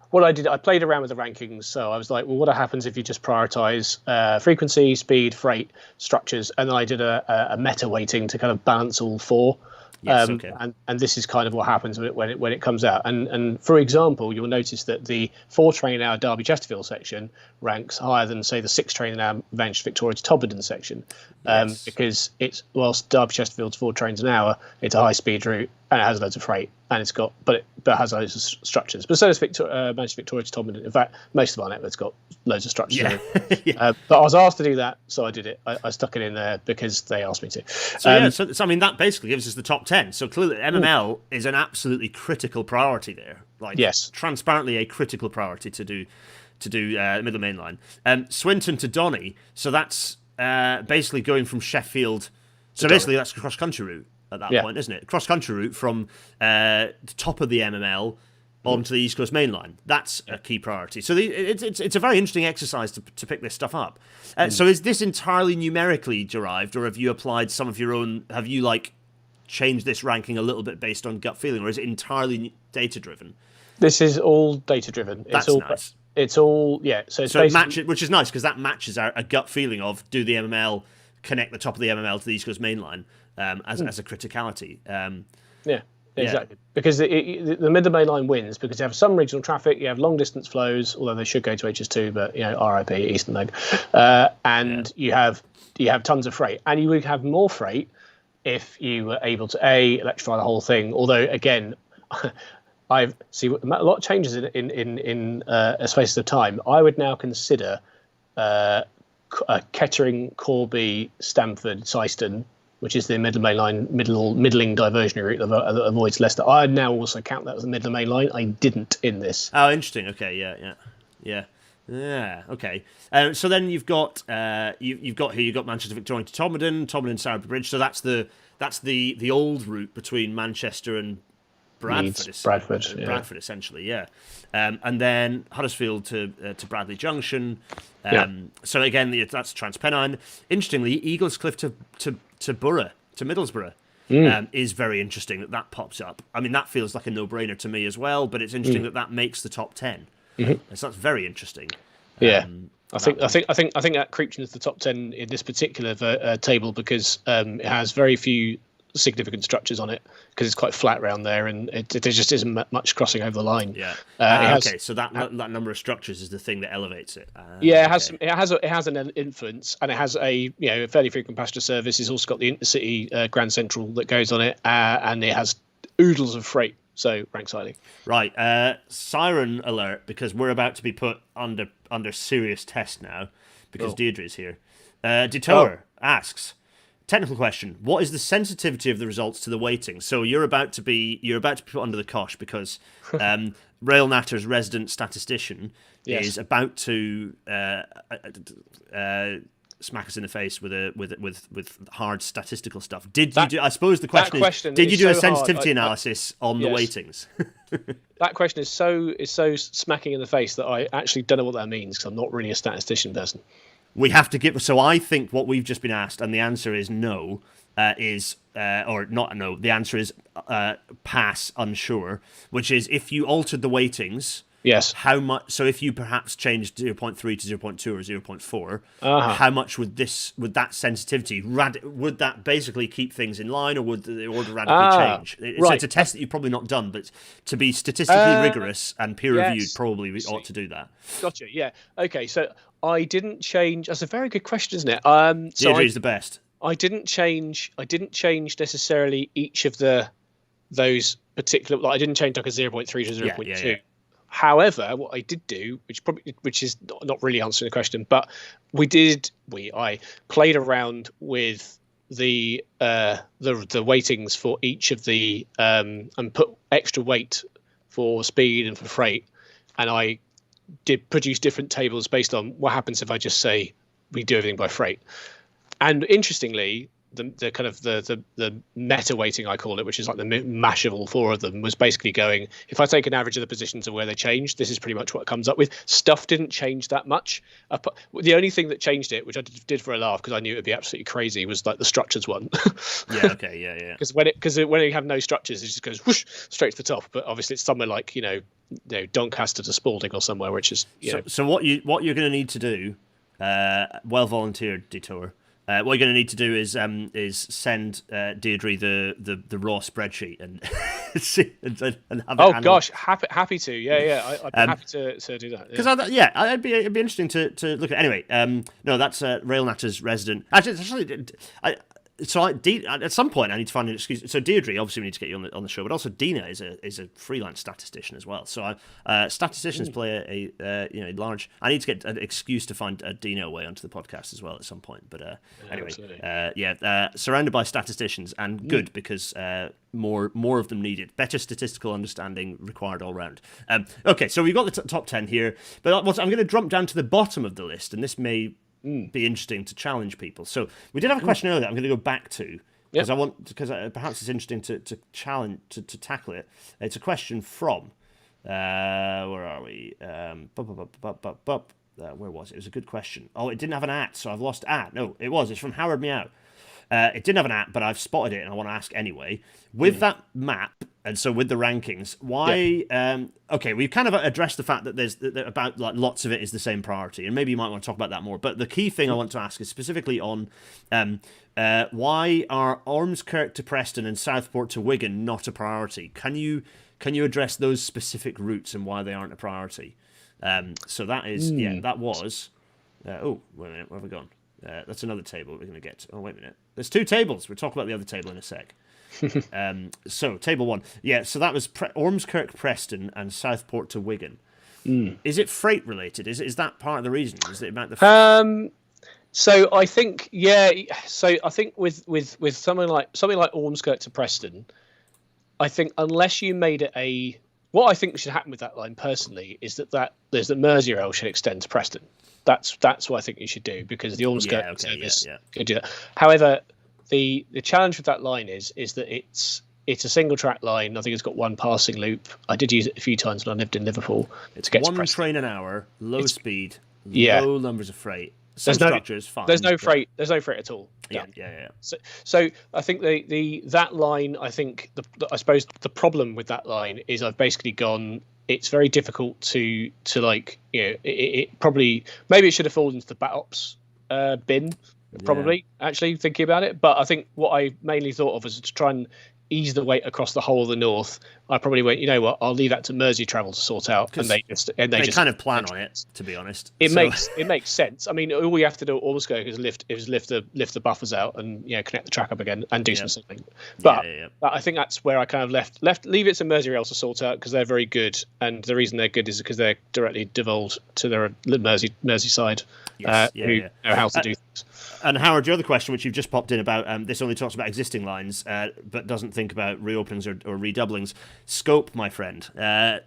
[SPEAKER 1] What I did, I played around with the rankings. So I was like, well, what happens if you just prioritize frequency, speed, freight, structures? And then I did a meta weighting to kind of balance all four.
[SPEAKER 2] Yes, okay.
[SPEAKER 1] And this is kind of what happens when it comes out. And for example, you'll notice that the 4 train hour Derby Chesterfield section ranks higher than, say, the 6 train hour Manchester Victoria to Todmorden section, because it's whilst Derby Chesterfield's 4 trains an hour, it's a high speed route and it has loads of freight and it's got but it has loads of structures. But so does Manchester Victoria to Todmorden. In fact, most of our network's got loads of structures. Yeah. But I was asked to do that, so I did it. I stuck it in there because they asked me to.
[SPEAKER 2] So I mean that basically gives us the top 10. So clearly MML is an absolutely critical priority there. Like transparently a critical priority to do middle main line. Swinton to Donny. So that's basically going from Sheffield. So basically that's a cross country route at that point, isn't it? Cross country route from the top of the MML onto the East Coast main line. That's a key priority. So it's a very interesting exercise to pick this stuff up. So is this entirely numerically derived, or have you applied some of your own? Have you changed this ranking a little bit based on gut feeling, or is it entirely data driven?
[SPEAKER 1] This is all data driven.
[SPEAKER 2] That's nice.
[SPEAKER 1] It's all So
[SPEAKER 2] it matches, which is nice because that matches a gut feeling of do the MML connect the top of the MML to the East Coast main line as a criticality.
[SPEAKER 1] exactly. Because the middle main line wins because you have some regional traffic, you have long distance flows, although they should go to HS2, but RIP Euston leg, and you have tons of freight, and you would have more freight if you were able to electrify the whole thing. Although again, I've seen a lot of changes in a space of time. I would now consider Kettering, Corby, Stamford, Syston, which is the middle main line, middling diversionary route that avoids Leicester. I now also count that as the middle main line. I didn't in this.
[SPEAKER 2] Oh, interesting. Okay, yeah. Okay. So then you've got Manchester Victoria to Todmorden, Sowerby Bridge. So that's the old route between Manchester and Bradford. Bradford, essentially, yeah. And then Huddersfield to Bradley Junction. So again, that's Transpennine. Interestingly, Eaglescliffe to Borough, to Middlesbrough, is very interesting that pops up. I mean, that feels like a no-brainer to me as well, but it's interesting that makes the top 10. So that's very interesting.
[SPEAKER 1] Yeah. I think that creeps into the top 10 in this particular table because it has very few significant structures on it because it's quite flat around there and there just isn't much crossing over the line.
[SPEAKER 2] Okay, so that number of structures is the thing that elevates it.
[SPEAKER 1] It has an influence, and it has a fairly frequent passenger service. It's also got the intercity Grand Central that goes on it, and it has oodles of freight. So ranks highly.
[SPEAKER 2] Right, siren alert, because we're about to be put under serious test now because Deirdre's here. Detour asks, technical question: what is the sensitivity of the results to the weighting? So you're about to be put under the cosh because Rail Natter's resident statistician is about to smack us in the face with hard statistical stuff. Did you do? I suppose the question is: did you do a sensitivity analysis on the weightings?
[SPEAKER 1] That question is so smacking in the face that I actually don't know what that means because I'm not really a statistician person.
[SPEAKER 2] We have to give. So I think what we've just been asked, and the answer is no, or not no. The answer is pass, unsure, which is if you altered the weightings.
[SPEAKER 1] Yes.
[SPEAKER 2] How much? So if you perhaps changed 0.3 to 0.2 or 0.4, how much would that sensitivity would that basically keep things in line, or would the order radically change? So it's a test that you've probably not done, but to be statistically rigorous and peer reviewed, probably we ought to do that.
[SPEAKER 1] Gotcha. Yeah. Okay. So I didn't change. That's a very good question, isn't it?
[SPEAKER 2] Deirdre's the best.
[SPEAKER 1] I didn't change necessarily each of those particular. Like I didn't change like a 0.3 to 0.2. Yeah. However, what I did do, which is not really answering the question, but I played around with the weightings for each of the and put extra weight for speed and for freight, and I did produce different tables based on what happens if I just say we do everything by freight. And interestingly, the kind of the meta weighting, I call it, which is like the mash of all four of them, was basically going, if I take an average of the positions of where they changed, this is pretty much what it comes up with. Stuff didn't change that much. The only thing that changed it, which I did for a laugh because I knew it would be absolutely crazy, was like the structures one.
[SPEAKER 2] Yeah.
[SPEAKER 1] Because when you have no structures, it just goes whoosh straight to the top. But obviously it's somewhere like Doncaster to Spalding or somewhere, which is
[SPEAKER 2] So what you're going to need to do, well volunteered, Detour. What you're going to need to do is send Deirdre the raw spreadsheet and have it.
[SPEAKER 1] Gosh, happy to. I'd be happy to do that.
[SPEAKER 2] Because it'd be interesting to look at. Anyway, no, that's Rail Natter's resident. Actually, at some point I need to find an excuse. So Deirdre, obviously we need to get you on the show, but also Dina is a freelance statistician as well. So statisticians play a large. I need to get an excuse to find Dina away onto the podcast as well at some point. But anyway, surrounded by statisticians, and good because more of them needed. Better statistical understanding required all round. Okay, so we've got the top 10 here, but I'm going to jump down to the bottom of the list, and this may be interesting to challenge people. So we did have a question earlier that I'm going to go back to because perhaps it's interesting to challenge to tackle it. It's a question from where are we? Where was it? It was a good question. Oh, it didn't have an at, so I've lost at. No, it's from Howard Meow. It didn't have an at, but I've spotted it and I want to ask anyway. With that map, and so with the rankings, why... okay, we've kind of addressed the fact that there's about like lots of it is the same priority, and maybe you might want to talk about that more. But the key thing I want to ask is specifically on Why are Ormskirk to Preston and Southport to Wigan not a priority? Can you address those specific routes and why they aren't a priority? So that is that was. Oh, wait a minute, where have we gone? That's another table we're going to get to. Oh, wait a minute. There's two tables. We'll talk about the other table in a sec. So, table 1. Yeah, so that was Ormskirk, Preston, and Southport to Wigan. Is it freight related? Is that part of the reason? Is it about the...
[SPEAKER 1] So I think, so I think with something like Ormskirk to Preston, I think unless you made it what I think should happen with that line personally is that Merseyrail should extend to Preston. That's what I think you should do, because the Ormskirk service could do that. However, the challenge with that line is that it's a single track line. I think it's got one passing loop. I did use it a few times when I lived in Liverpool.
[SPEAKER 2] It's one train an hour, low speed, low numbers of freight. There's no freight at all. Yeah.
[SPEAKER 1] So I think that line. I think I suppose the problem with that line is I've basically gone. It's very difficult to like, it probably, maybe it should have fallen into the BATOPS bin. Probably, actually, thinking about it. But I think what I mainly thought of was to try and ease the weight across the whole of the north. I probably went, you know what, I'll leave that to Mersey Travel to sort out, and they just
[SPEAKER 2] kind of plan on it, to be honest.
[SPEAKER 1] It makes sense. I mean, all you have to do at Ormskirk is lift the buffers out and connect the track up again and do some signaling. But I think that's where I kind of leave it to Merseyrail to sort out, because they're very good, and the reason they're good is because they're directly devolved to their Merseyside who know how to do things.
[SPEAKER 2] And Howard, your other question, which you've just popped in about, this only talks about existing lines, but doesn't think about reopenings or redoublings. Scope, my friend.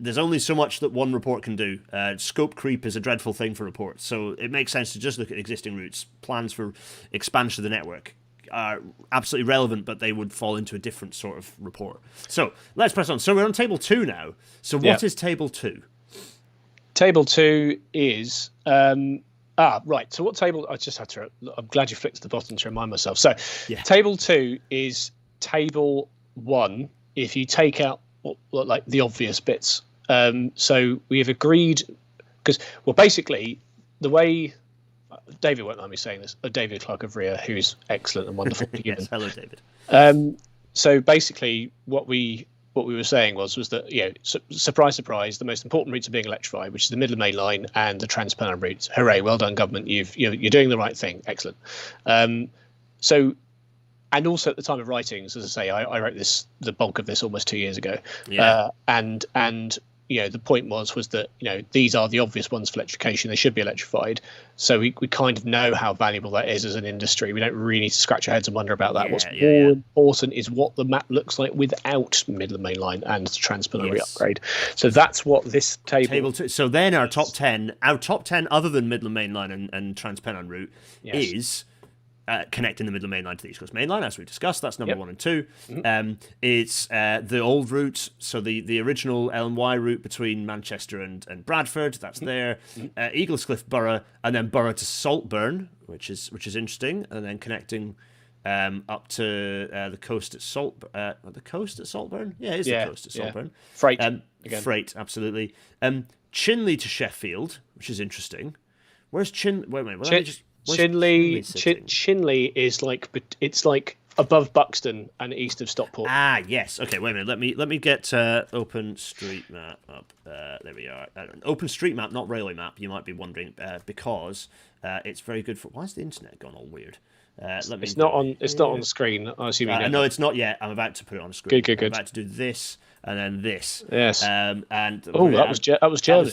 [SPEAKER 2] There's only so much that one report can do. Scope creep is a dreadful thing for reports, so it makes sense to just look at existing routes. Plans for expansion of the network are absolutely relevant, but they would fall into a different sort of report. So let's press on. So we're on table 2 now. So what is table 2?
[SPEAKER 1] Table 2 is... right. So what table? I just had to. I'm glad you flicked to the bottom to remind myself. So, table 2 is table 1. If you take out like the obvious bits, so we have agreed, because basically the way David won't mind me saying this. David Clark of RIA, who's excellent and wonderful.
[SPEAKER 2] Yes, hello, David.
[SPEAKER 1] So basically, what we were saying was that, surprise, surprise, the most important routes are being electrified, which is the Midland Main Line and the Trans-Pennine routes. Hooray! Well done, government. You're doing the right thing. Excellent. So, and also at the time of writings, as I say, I wrote the bulk of this almost 2 years ago. And the point was that these are the obvious ones for electrification. They should be electrified. So we kind of know how valuable that is as an industry. We don't really need to scratch our heads and wonder about that. What's more important is what the map looks like without Midland Main Line and the Trans-Pennine upgrade. So that's what this table
[SPEAKER 2] 2. So then our top 10 other than Midland Main Line and Trans-Pennine route is connecting the Midland Main Line to the East Coast Main Line, as we discussed. That's number 1 and 2. It's the old route, so the original L&Y route between Manchester and Bradford. That's there. Eaglescliffe Borough, and then Borough to Saltburn, which is interesting, and then connecting up to the coast at the coast at Saltburn. Yeah, it is the coast at Saltburn.
[SPEAKER 1] Freight,
[SPEAKER 2] freight, absolutely. Chinley to Sheffield, which is interesting. Where's Chinley? Wait a minute.
[SPEAKER 1] Chinley is like above Buxton and east of Stockport.
[SPEAKER 2] Ah, yes. Okay, wait a minute. Let me get OpenStreetMap up. There we are. OpenStreetMap, not Railway Map. You might be wondering, because it's very good for. Why has the internet gone all weird?
[SPEAKER 1] It's not on the screen. I assume you don't.
[SPEAKER 2] No, it's not yet. I'm about to put it on the screen.
[SPEAKER 1] Good.
[SPEAKER 2] I'm about to do this and then this.
[SPEAKER 1] Yes.
[SPEAKER 2] And
[SPEAKER 1] that was Germany.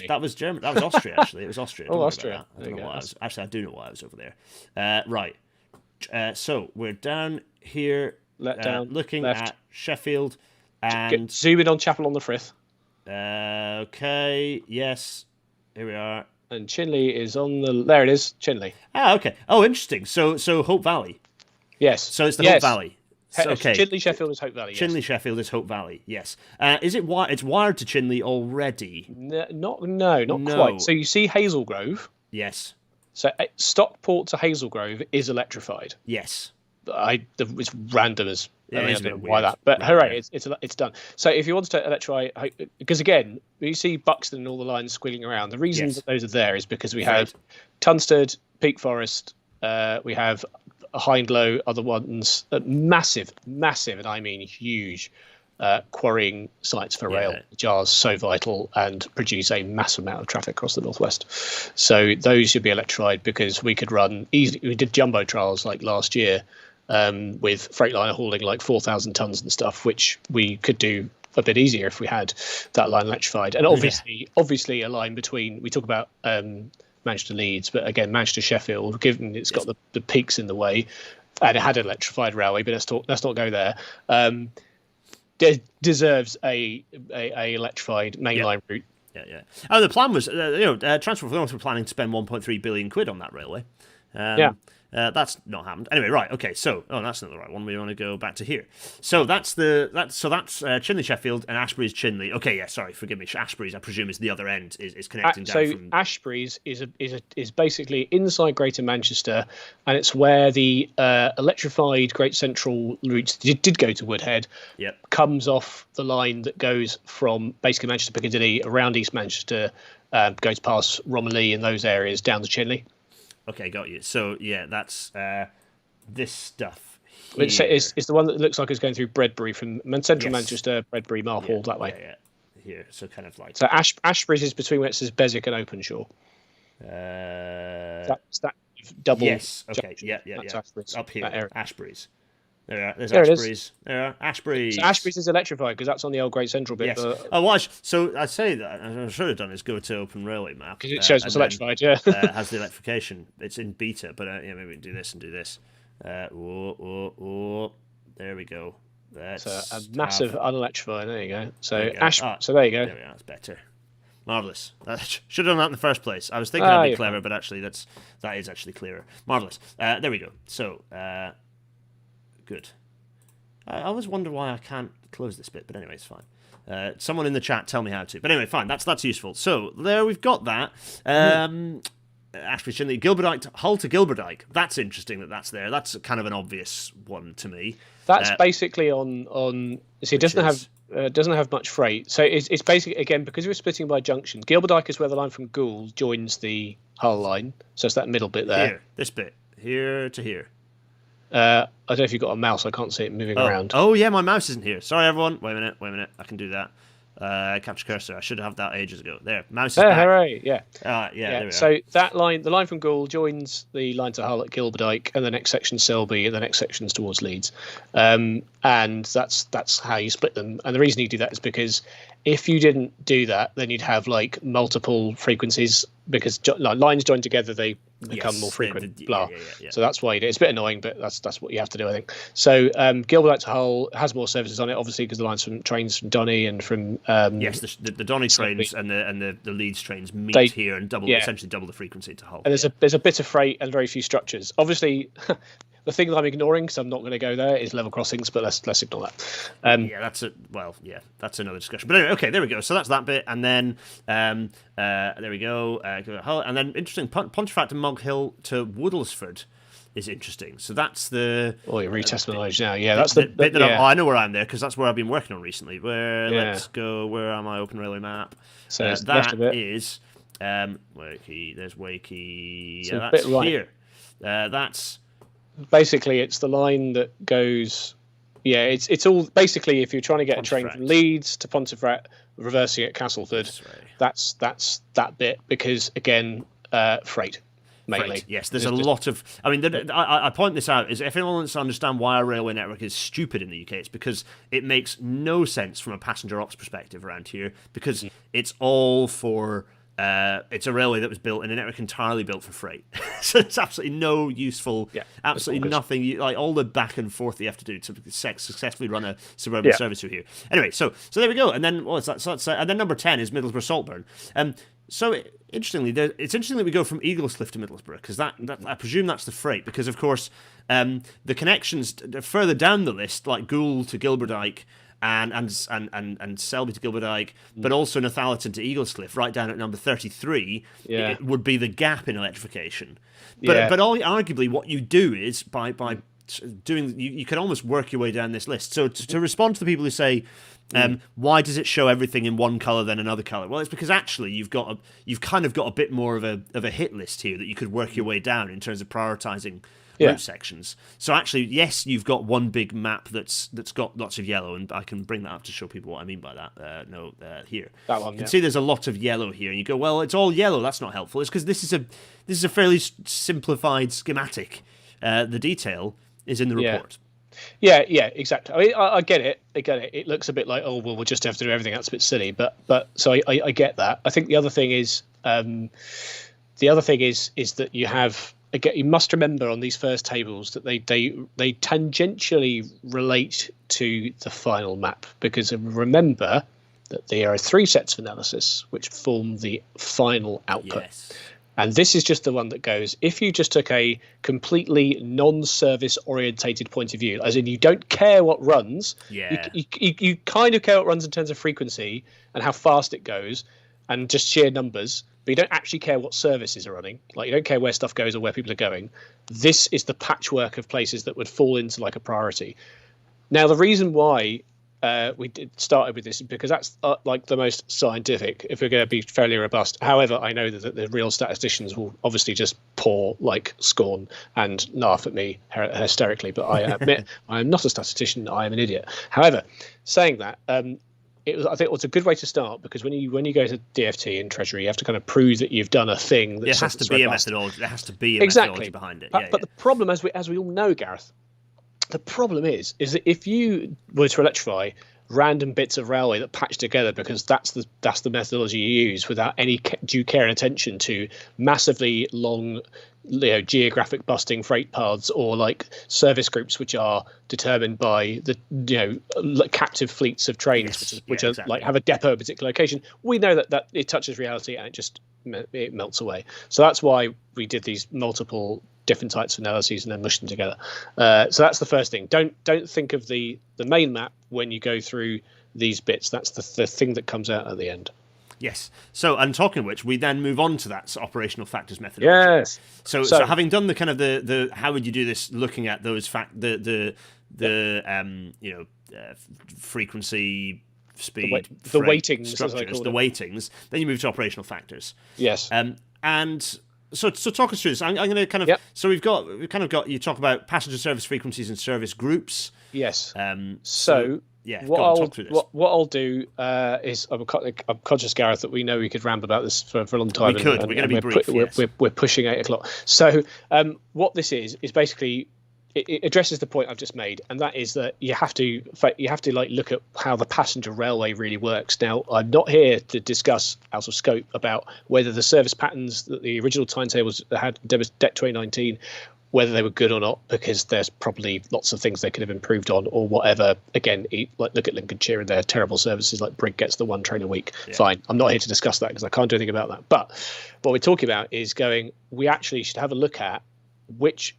[SPEAKER 2] That was Germany. That was Austria. Actually, it was Austria.
[SPEAKER 1] Austria.
[SPEAKER 2] I don't know why. I do know why I was over there. Right. So we're down here. Looking at Sheffield and
[SPEAKER 1] zoom in on Chapel on the Frith.
[SPEAKER 2] Okay. Yes. Here we are.
[SPEAKER 1] And Chinley is on the. There it is, Chinley.
[SPEAKER 2] Ah, okay. Oh, interesting. So Hope Valley.
[SPEAKER 1] Yes.
[SPEAKER 2] So it's the Hope Valley.
[SPEAKER 1] Okay. Chinley Sheffield is Hope Valley.
[SPEAKER 2] Chinley Sheffield is Hope Valley. Yes. Is it it's wired to Chinley already?
[SPEAKER 1] Not quite. So you see Hazel Grove.
[SPEAKER 2] Yes.
[SPEAKER 1] So Stockport to Hazel Grove is electrified.
[SPEAKER 2] Yes.
[SPEAKER 1] It's random as. I don't know why
[SPEAKER 2] weird.
[SPEAKER 1] that, but hooray, it's done. So if you want to electrify, because again, you see Buxton and all the lines squiggling around. The reason that those are there is because we have Tunstead, Peak Forest, we have Hindlow, other ones, massive, and I mean huge quarrying sites for rail, which are so vital and produce a massive amount of traffic across the northwest. So those should be electrified, because we could run easily. We did jumbo trials like last year with Freightliner hauling like 4,000 tons and stuff, which we could do a bit easier if we had that line electrified. And obviously a line between, we talk about Manchester Leeds, but again Manchester Sheffield, given it's got the peaks in the way, and it had an electrified railway, but let's not go there. Deserves a electrified mainline route.
[SPEAKER 2] Yeah. Oh, the plan was, Transport for North were planning to spend 1.3 billion quid on that railway. That's not happened. Anyway, right. Okay. So, that's not the right one. We want to go back to here. So that's Chinley Sheffield and Ashbury's Chinley. Okay. Yeah. Sorry. Forgive me. Ashbury's, I presume, is the other end. Is connecting down from.
[SPEAKER 1] So Ashbury's is basically inside Greater Manchester, and it's where the electrified Great Central route did go to Woodhead.
[SPEAKER 2] Yep.
[SPEAKER 1] Comes off the line that goes from basically Manchester Piccadilly around East Manchester, goes past Romilly and those areas down to Chinley.
[SPEAKER 2] Okay, got you. So, yeah, that's this stuff here.
[SPEAKER 1] It's the one that looks like it's going through Bredbury from Central Manchester, Bredbury, Marhall, that way.
[SPEAKER 2] Yeah. Here, so kind of like...
[SPEAKER 1] So Ashbury's is between where it says Beswick and Openshaw. That's that double...
[SPEAKER 2] Yes, okay,
[SPEAKER 1] junction.
[SPEAKER 2] yeah.
[SPEAKER 1] Ashbury's,
[SPEAKER 2] up here, Ashbury's. There's
[SPEAKER 1] there
[SPEAKER 2] Ashbury's. There are Ashbury's.
[SPEAKER 1] So Ashbury's is electrified because that's on the old Great Central bit.
[SPEAKER 2] Yes. So I'd say that I should have done is go to Open Railway Map.
[SPEAKER 1] Because it shows what's electrified, yeah.
[SPEAKER 2] Has the electrification. It's in beta, but maybe we can do this and do this. There we go.
[SPEAKER 1] That's a massive unelectrified. There you go. So so there you go.
[SPEAKER 2] There we are. That's better. Marvellous. Should have done that in the first place. I was thinking I'd be clever, but actually that is actually clearer. Marvellous. There we go. So good. I always wonder why I can't close this bit, but anyway, it's fine. Someone in the chat tell me how to. But anyway, fine. That's useful. So there we've got that. Ashbury Chinley, Gilberdike, Hull to Gilberdike. That's interesting that's there. That's kind of an obvious one to me.
[SPEAKER 1] That's basically on. See, it doesn't have much freight. So it's basically, again, because we're splitting by junctions. Gilberdike is where the line from Goole joins the Hull line. So it's that middle bit there.
[SPEAKER 2] Here, this bit, here to here.
[SPEAKER 1] I don't know if you've got a mouse. I can't see it moving around.
[SPEAKER 2] Oh, yeah, my mouse isn't here. Sorry, everyone. Wait a minute. I can do that. Capture cursor. I should have that ages ago. There, mouse is back.
[SPEAKER 1] Hooray, yeah.
[SPEAKER 2] There we are.
[SPEAKER 1] So that line, the line from Goole joins the line to Hull at Gilberdike, and the next section's Selby, and the next section's towards Leeds. And that's how you split them. And the reason you do that is because if you didn't do that, then you'd have like multiple frequencies, because lines joined together, they become more frequent. Yeah. So that's why you do it. It's a bit annoying, but that's what you have to do, I think. So Gilberdike to Hull has more services on it, obviously, because the lines from trains from Donny and from
[SPEAKER 2] the Donny trains and the Leeds trains meet here and essentially double the frequency to Hull.
[SPEAKER 1] And there's a bit of freight and very few structures. Obviously. The thing that I'm ignoring, because I'm not going to go there, is level crossings, but let's ignore that. That's another discussion. But anyway, okay, there we go. So that's that bit, and then there we go. And then interesting, Pontefract and Monk Hill to Woodlesford is interesting. So that's the you're retesting knowledge now. Yeah, that's the
[SPEAKER 2] bit that I know where I'm there, because that's where I've been working on recently. Let's go. Where am I? Open Railway Map.
[SPEAKER 1] So
[SPEAKER 2] that is Wakey. There's Wakey.
[SPEAKER 1] So
[SPEAKER 2] that's here. That's.
[SPEAKER 1] Basically, it's the line that goes. Yeah, it's all basically if you're trying to get a train from Leeds to Pontefract, reversing at Castleford. That's that bit, because again, freight mainly.
[SPEAKER 2] Freight, yes, there's a lot of. I mean, I point this out is if anyone wants to understand why our railway network is stupid in the UK, it's because it makes no sense from a passenger ops perspective around here, because it's all for. It's a railway that was built in a network entirely built for freight. So there's absolutely no useful, absolutely nothing, like all the back and forth that you have to do to successfully run a suburban service through here. Anyway, so there we go. And then and then number 10 is Middlesbrough Saltburn. So interestingly, it's interesting that we go from Eaglescliffe to Middlesbrough, because that I presume that's the freight, because of course the connections further down the list, like Goole to Gilberdike, and Selby to Gilberdike, but also Northallerton to Eaglescliffe, right down at number 33, it would be the gap in electrification. But arguably, what you do is by doing, you can almost work your way down this list. So to respond to the people who say, why does it show everything in one colour than another colour? Well, it's because actually you've kind of got a bit more of a hit list here that you could work your way down in terms of prioritising route sections. So actually, yes, you've got one big map that's got lots of yellow, and I can bring that up to show people what I mean by that. Here.
[SPEAKER 1] That one,
[SPEAKER 2] you can see there's a lot of yellow here, and you go, well, it's all yellow. That's not helpful. It's because this is a fairly simplified schematic. The detail is in the report.
[SPEAKER 1] Yeah, exactly. I mean, I get it. It looks a bit like, oh, well, we'll just have to do everything. That's a bit silly. But so I get that. I think the other thing is that you have, again, you must remember on these first tables that they tangentially relate to the final map, because remember that there are 3 sets of analysis which form the final output.
[SPEAKER 2] Yes.
[SPEAKER 1] And this is just the one that goes, if you just took a completely non-service orientated point of view, as in you don't care what runs, you kind of care what runs in terms of frequency and how fast it goes and just sheer numbers, but you don't actually care what services are running. Like, you don't care where stuff goes or where people are going. This is the patchwork of places that would fall into like a priority. Now, the reason why we started with this because that's like the most scientific, if we're going to be fairly robust. However, I know that the real statisticians will obviously just pour like scorn and laugh at me hysterically, but I admit I am not a statistician. I am an idiot. However, saying that, I think it was a good way to start, because when you go to DFT and Treasury, you have to kind of prove that you've done a thing. There has to be a methodology.
[SPEAKER 2] There has to be a methodology behind it.
[SPEAKER 1] But the problem, as we all know, Gareth, the problem is that if you were to electrify random bits of railway that patch together, because that's the methodology you use, without any due care and attention to massively long, geographic busting freight paths, or like service groups which are determined by the captive fleets of trains, which are like have a depot at a particular location, we know that it touches reality and it melts away. So that's why we did these multiple different types of analyses and then mush them together. So that's the first thing. Don't think of the main map when you go through these bits. That's the thing that comes out at the end.
[SPEAKER 2] Yes. So, and talking of which, we then move on to that operational factors methodology.
[SPEAKER 1] Yes.
[SPEAKER 2] So having done the kind of the how would you do this, looking at those frequency, speed,
[SPEAKER 1] the weightings,
[SPEAKER 2] structures, the weightings, then you move to operational factors.
[SPEAKER 1] Yes.
[SPEAKER 2] And so talk us through this. I'm going to kind of so we've kind of got you talk about passenger service frequencies and service groups.
[SPEAKER 1] Yes.
[SPEAKER 2] What
[SPEAKER 1] I'll do is I'm conscious, Gareth, that we know we could ramble about this for a long time.
[SPEAKER 2] We're going to be brief.
[SPEAKER 1] We're pushing 8 o'clock. So what this is basically it addresses the point I've just made, and that is that you have to like look at how the passenger railway really works. Now, I'm not here to discuss out of scope about whether the service patterns that the original timetables had DEC 2019, whether they were good or not, because there's probably lots of things they could have improved on or whatever. Again, like look at Lincolnshire and their terrible services, like Brig gets the 1 train a week. Yeah. Fine. I'm not here to discuss that because I can't do anything about that. But what we're talking about is we actually should have a look at which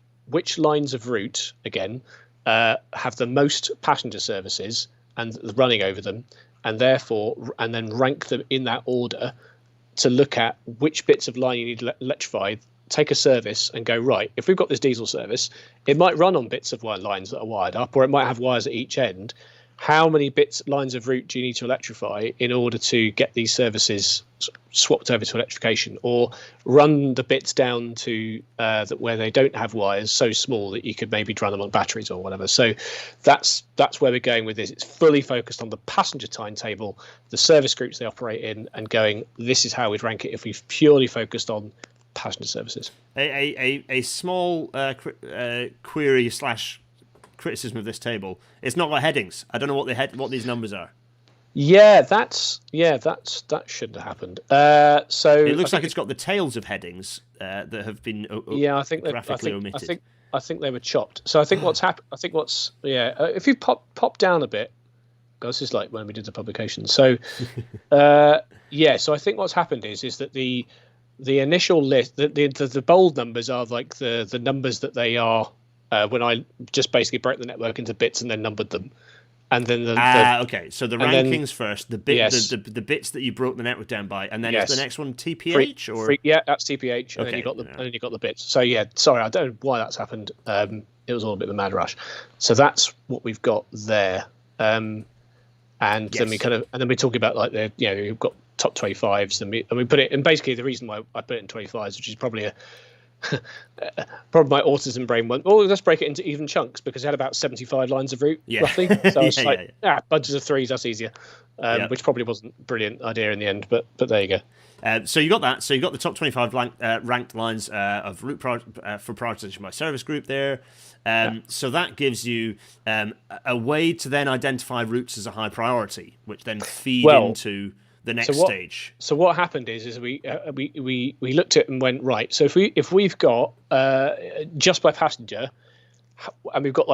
[SPEAKER 1] lines of route, again, have the most passenger services and running over them, and then rank them in that order to look at which bits of line you need electrified, take a service and go, right, if we've got this diesel service, it might run on bits of lines that are wired up, or it might have wires at each end. How many lines of route do you need to electrify in order to get these services swapped over to electrification, or run the bits down to where they don't have wires so small that you could maybe run them on batteries or whatever? So that's where we're going with this. It's fully focused on the passenger timetable, the service groups they operate in, and going, this is how we'd rank it if we've purely focused on passenger services.
[SPEAKER 2] A small query / criticism of this table. It's not got headings. I don't know what these numbers are.
[SPEAKER 1] That shouldn't have happened. So
[SPEAKER 2] it looks like it's got the tails of headings that have been graphically omitted.
[SPEAKER 1] I think they were chopped. So I think what's happened. If you pop down a bit, this is like when we did the publication. So so I think what's happened is that the initial list, the bold numbers are like the numbers that they are. When I just basically broke the network into bits and then numbered them, and then
[SPEAKER 2] okay. So the rankings first, the bits that you broke the network down by, and then is the next one TPH or
[SPEAKER 1] that's TPH, and then you got the bits. So sorry, I don't know why that's happened. It was all a bit of a mad rush. So that's what we've got there, then we talk about like we've got top 25s, and we put it. And basically, the reason why I put it in 25s, which is probably probably my autism brain went, oh, let's break it into even chunks, because it had about 75 lines of route, roughly. So I was bunches of threes, that's easier, which probably wasn't a brilliant idea in the end, but there you go.
[SPEAKER 2] So you got that. So you got the top 25 ranked lines of route for prioritization by service group there. So that gives you a way to then identify routes as a high priority, which then feed into the next stage.
[SPEAKER 1] So what happened is we looked at it and went, right, so if we've got just by passenger, and we've got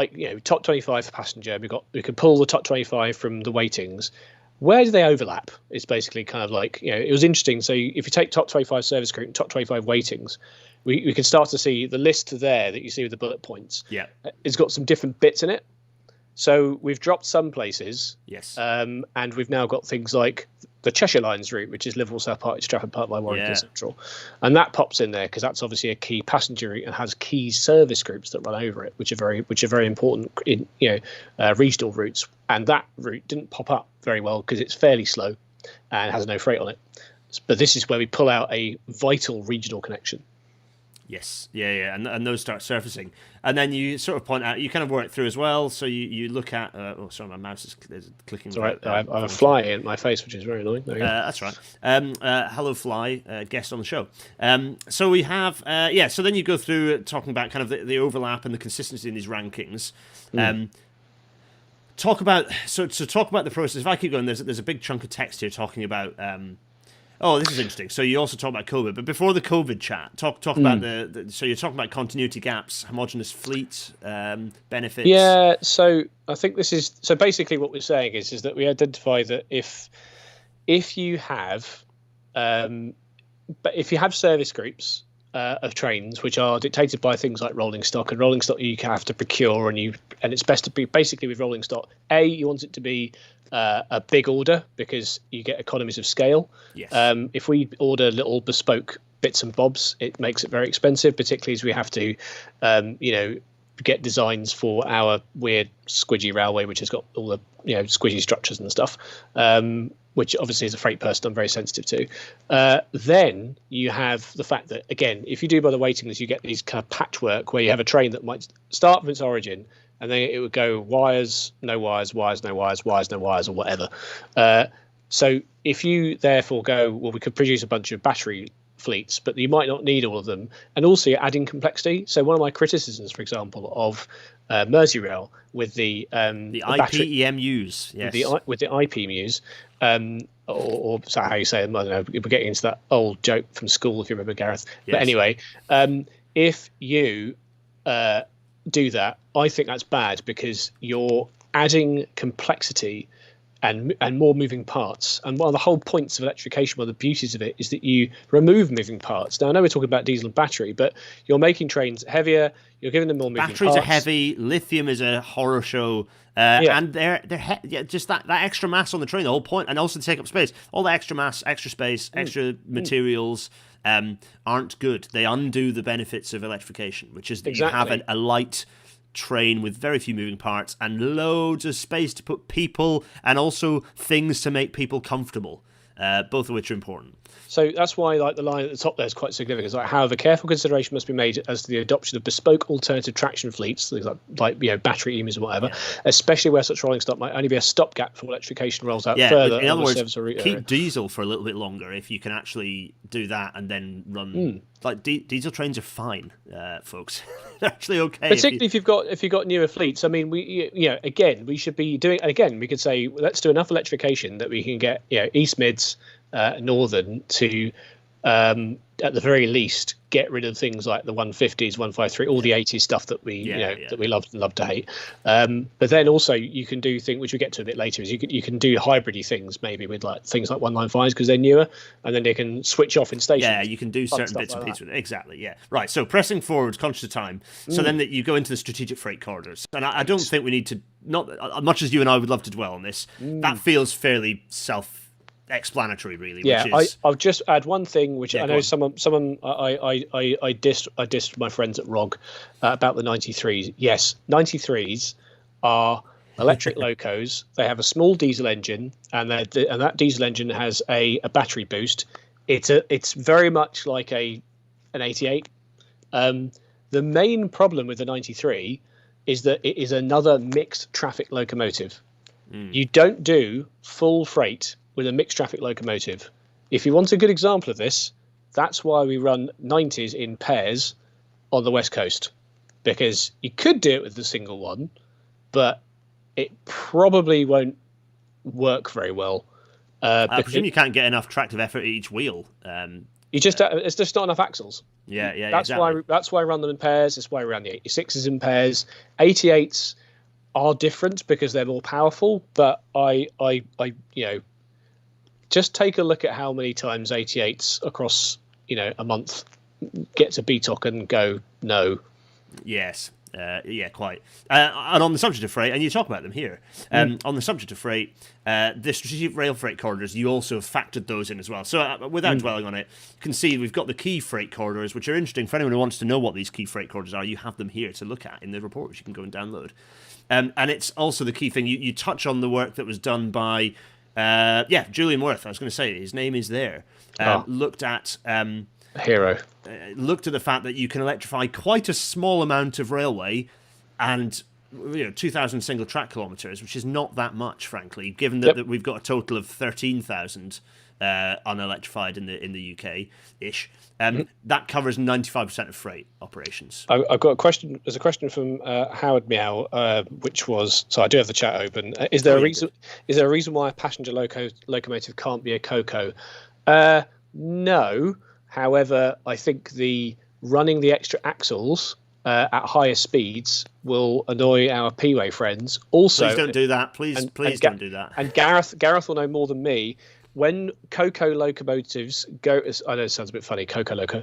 [SPEAKER 1] top 25 for passenger, we could pull the top 25 from the weightings. Where do they overlap? It's basically kind of it was interesting. So if you take top 25 service group and top 25 weightings, we can start to see the list there that you see with the bullet points.
[SPEAKER 2] Yeah,
[SPEAKER 1] it's got some different bits in it. So we've dropped some places.
[SPEAKER 2] Yes.
[SPEAKER 1] And we've now got things like the Cheshire Lines route, which is Liverpool South Park, Stratford Park by Warrington Central, and that pops in there because that's obviously a key passenger route and has key service groups that run over it, which are very important in regional routes. And that route didn't pop up very well because it's fairly slow and has no freight on it. But this is where we pull out a vital regional connection.
[SPEAKER 2] Yes, and those start surfacing, and then you sort of point out, you kind of work through as well. So you look at, sorry, my mouse is clicking.
[SPEAKER 1] It's all right. I have a fly in my face, which is very annoying. There you go.
[SPEAKER 2] That's right. Hello, fly, guest on the show. So we have, So then you go through talking about kind of the overlap and the consistency in these rankings. Talk about the process. If I keep going, there's a big chunk of text here talking about. Oh, this is interesting. So you also talk about COVID, but before the COVID chat, talk about so you're talking about continuity gaps, homogenous fleet benefits.
[SPEAKER 1] Yeah. So I think this is basically what we're saying is that we identify that if you have service groups of trains which are dictated by things like rolling stock, and rolling stock you have to procure, and it's best to be basically with rolling stock. You want it to be a big order because you get economies of scale.
[SPEAKER 2] Yes.
[SPEAKER 1] If we order little bespoke bits and bobs, it makes it very expensive, particularly as we have to, get designs for our weird squidgy railway, which has got all the squidgy structures and stuff, which obviously as a freight person I'm very sensitive to. Then you have the fact that, again, if you do by the weighting list, you get these kind of patchwork where you have a train that might start from its origin, and then it would go wires, no wires, wires, no wires, wires, no wires, or whatever. So if you therefore go, well, we could produce a bunch of battery fleets, but you might not need all of them, and also you're adding complexity. So one of my criticisms, for example, of Merseyrail with the
[SPEAKER 2] IPEMUs, yes,
[SPEAKER 1] with the IPEMUs, or is that how you say them? I don't know. We're getting into that old joke from school, if you remember, Gareth. Yes. But anyway, if you do that, I think that's bad because you're adding complexity and more moving parts. And one of the whole points of electrification, one of the beauties of it, is that you remove moving parts. Now, I know we're talking about diesel and battery, but you're making trains heavier. You're giving them more moving parts.
[SPEAKER 2] Batteries are heavy. Lithium is a horror show. And they're just that extra mass on the train, the whole point, and also to take up space. All the extra mass, extra space, extra materials aren't good. They undo the benefits of electrification, which is that you have a light train with very few moving parts and loads of space to put people and also things to make people comfortable, both of which are important.
[SPEAKER 1] So that's why the line at the top there is quite significant. It's however, careful consideration must be made as to the adoption of bespoke alternative traction fleets, things like battery EMUs or whatever, especially where such rolling stock might only be a stopgap for electrification rolls out further.
[SPEAKER 2] In other words, keep diesel for a little bit longer if you can actually do that and then run. Diesel trains are fine, folks. They're actually okay.
[SPEAKER 1] Particularly if you've got newer fleets. I mean, we should be doing. And again, we could say let's do enough electrification that we can get East Mids, Northern to at the very least get rid of things like the 150s, 153, all the 80s stuff that we that we love to hate. But then also you can do things which we get to a bit later. Is you can do hybridy things maybe with things like 195s because they're newer, and then they can switch off in stations.
[SPEAKER 2] Yeah, you can do certain bits and pieces with it. Exactly. Yeah. Right. So pressing forward, conscious of time. So then that you go into the strategic freight corridors, and I don't think we need to, not much as you and I would love to dwell on this. That feels fairly self-explanatory, really.
[SPEAKER 1] Yeah,
[SPEAKER 2] which is...
[SPEAKER 1] I'll just add one thing, which I know someone I dissed my friends at ROG about the 93s. Yes, 93s are electric locos. They have a small diesel engine, and that diesel engine has a battery boost. It's very much like an 88, The main problem with the 93 is that it is another mixed traffic locomotive. You don't do full freight with a mixed traffic locomotive. If you want a good example of this, that's why we run 90s in pairs on the West Coast, because you could do it with the single one, but it probably won't work very well.
[SPEAKER 2] I presume you can't get enough tractive effort at each wheel.
[SPEAKER 1] It's just not enough axles.
[SPEAKER 2] Yeah,
[SPEAKER 1] that's
[SPEAKER 2] exactly.
[SPEAKER 1] That's why I run them in pairs. That's why we run the 86s in pairs. 88s are different because they're more powerful, but I just take a look at how many times 88s across a month get to BTOC and go no.
[SPEAKER 2] Yes. Quite. And on the subject of freight, and you talk about them here, on the subject of freight, the strategic rail freight corridors, you also factored those in as well. So without dwelling on it, you can see we've got the key freight corridors, which are interesting for anyone who wants to know what these key freight corridors are. You have them here to look at in the report, which you can go and download. And it's also the key thing. You touch on the work that was done by, Julian Worth. I was going to say his name is there. Looked at.
[SPEAKER 1] Hero.
[SPEAKER 2] Looked at the fact that you can electrify quite a small amount of railway, and 2,000 single track kilometres, which is not that much, frankly, given that we've got a total of 13,000 unelectrified in the UK ish. That covers 95% of freight operations.
[SPEAKER 1] I've got a question. There's a question from Howard Meow, which was, so I do have the chat open. Is there a reason? Is there a reason why a passenger locomotive can't be a COCO? No. However, I think running the extra axles at higher speeds will annoy our P-way friends. Also,
[SPEAKER 2] please don't do that. Please don't do that.
[SPEAKER 1] And Gareth will know more than me. When COCO locomotives go, I know it sounds a bit funny, COCO loco.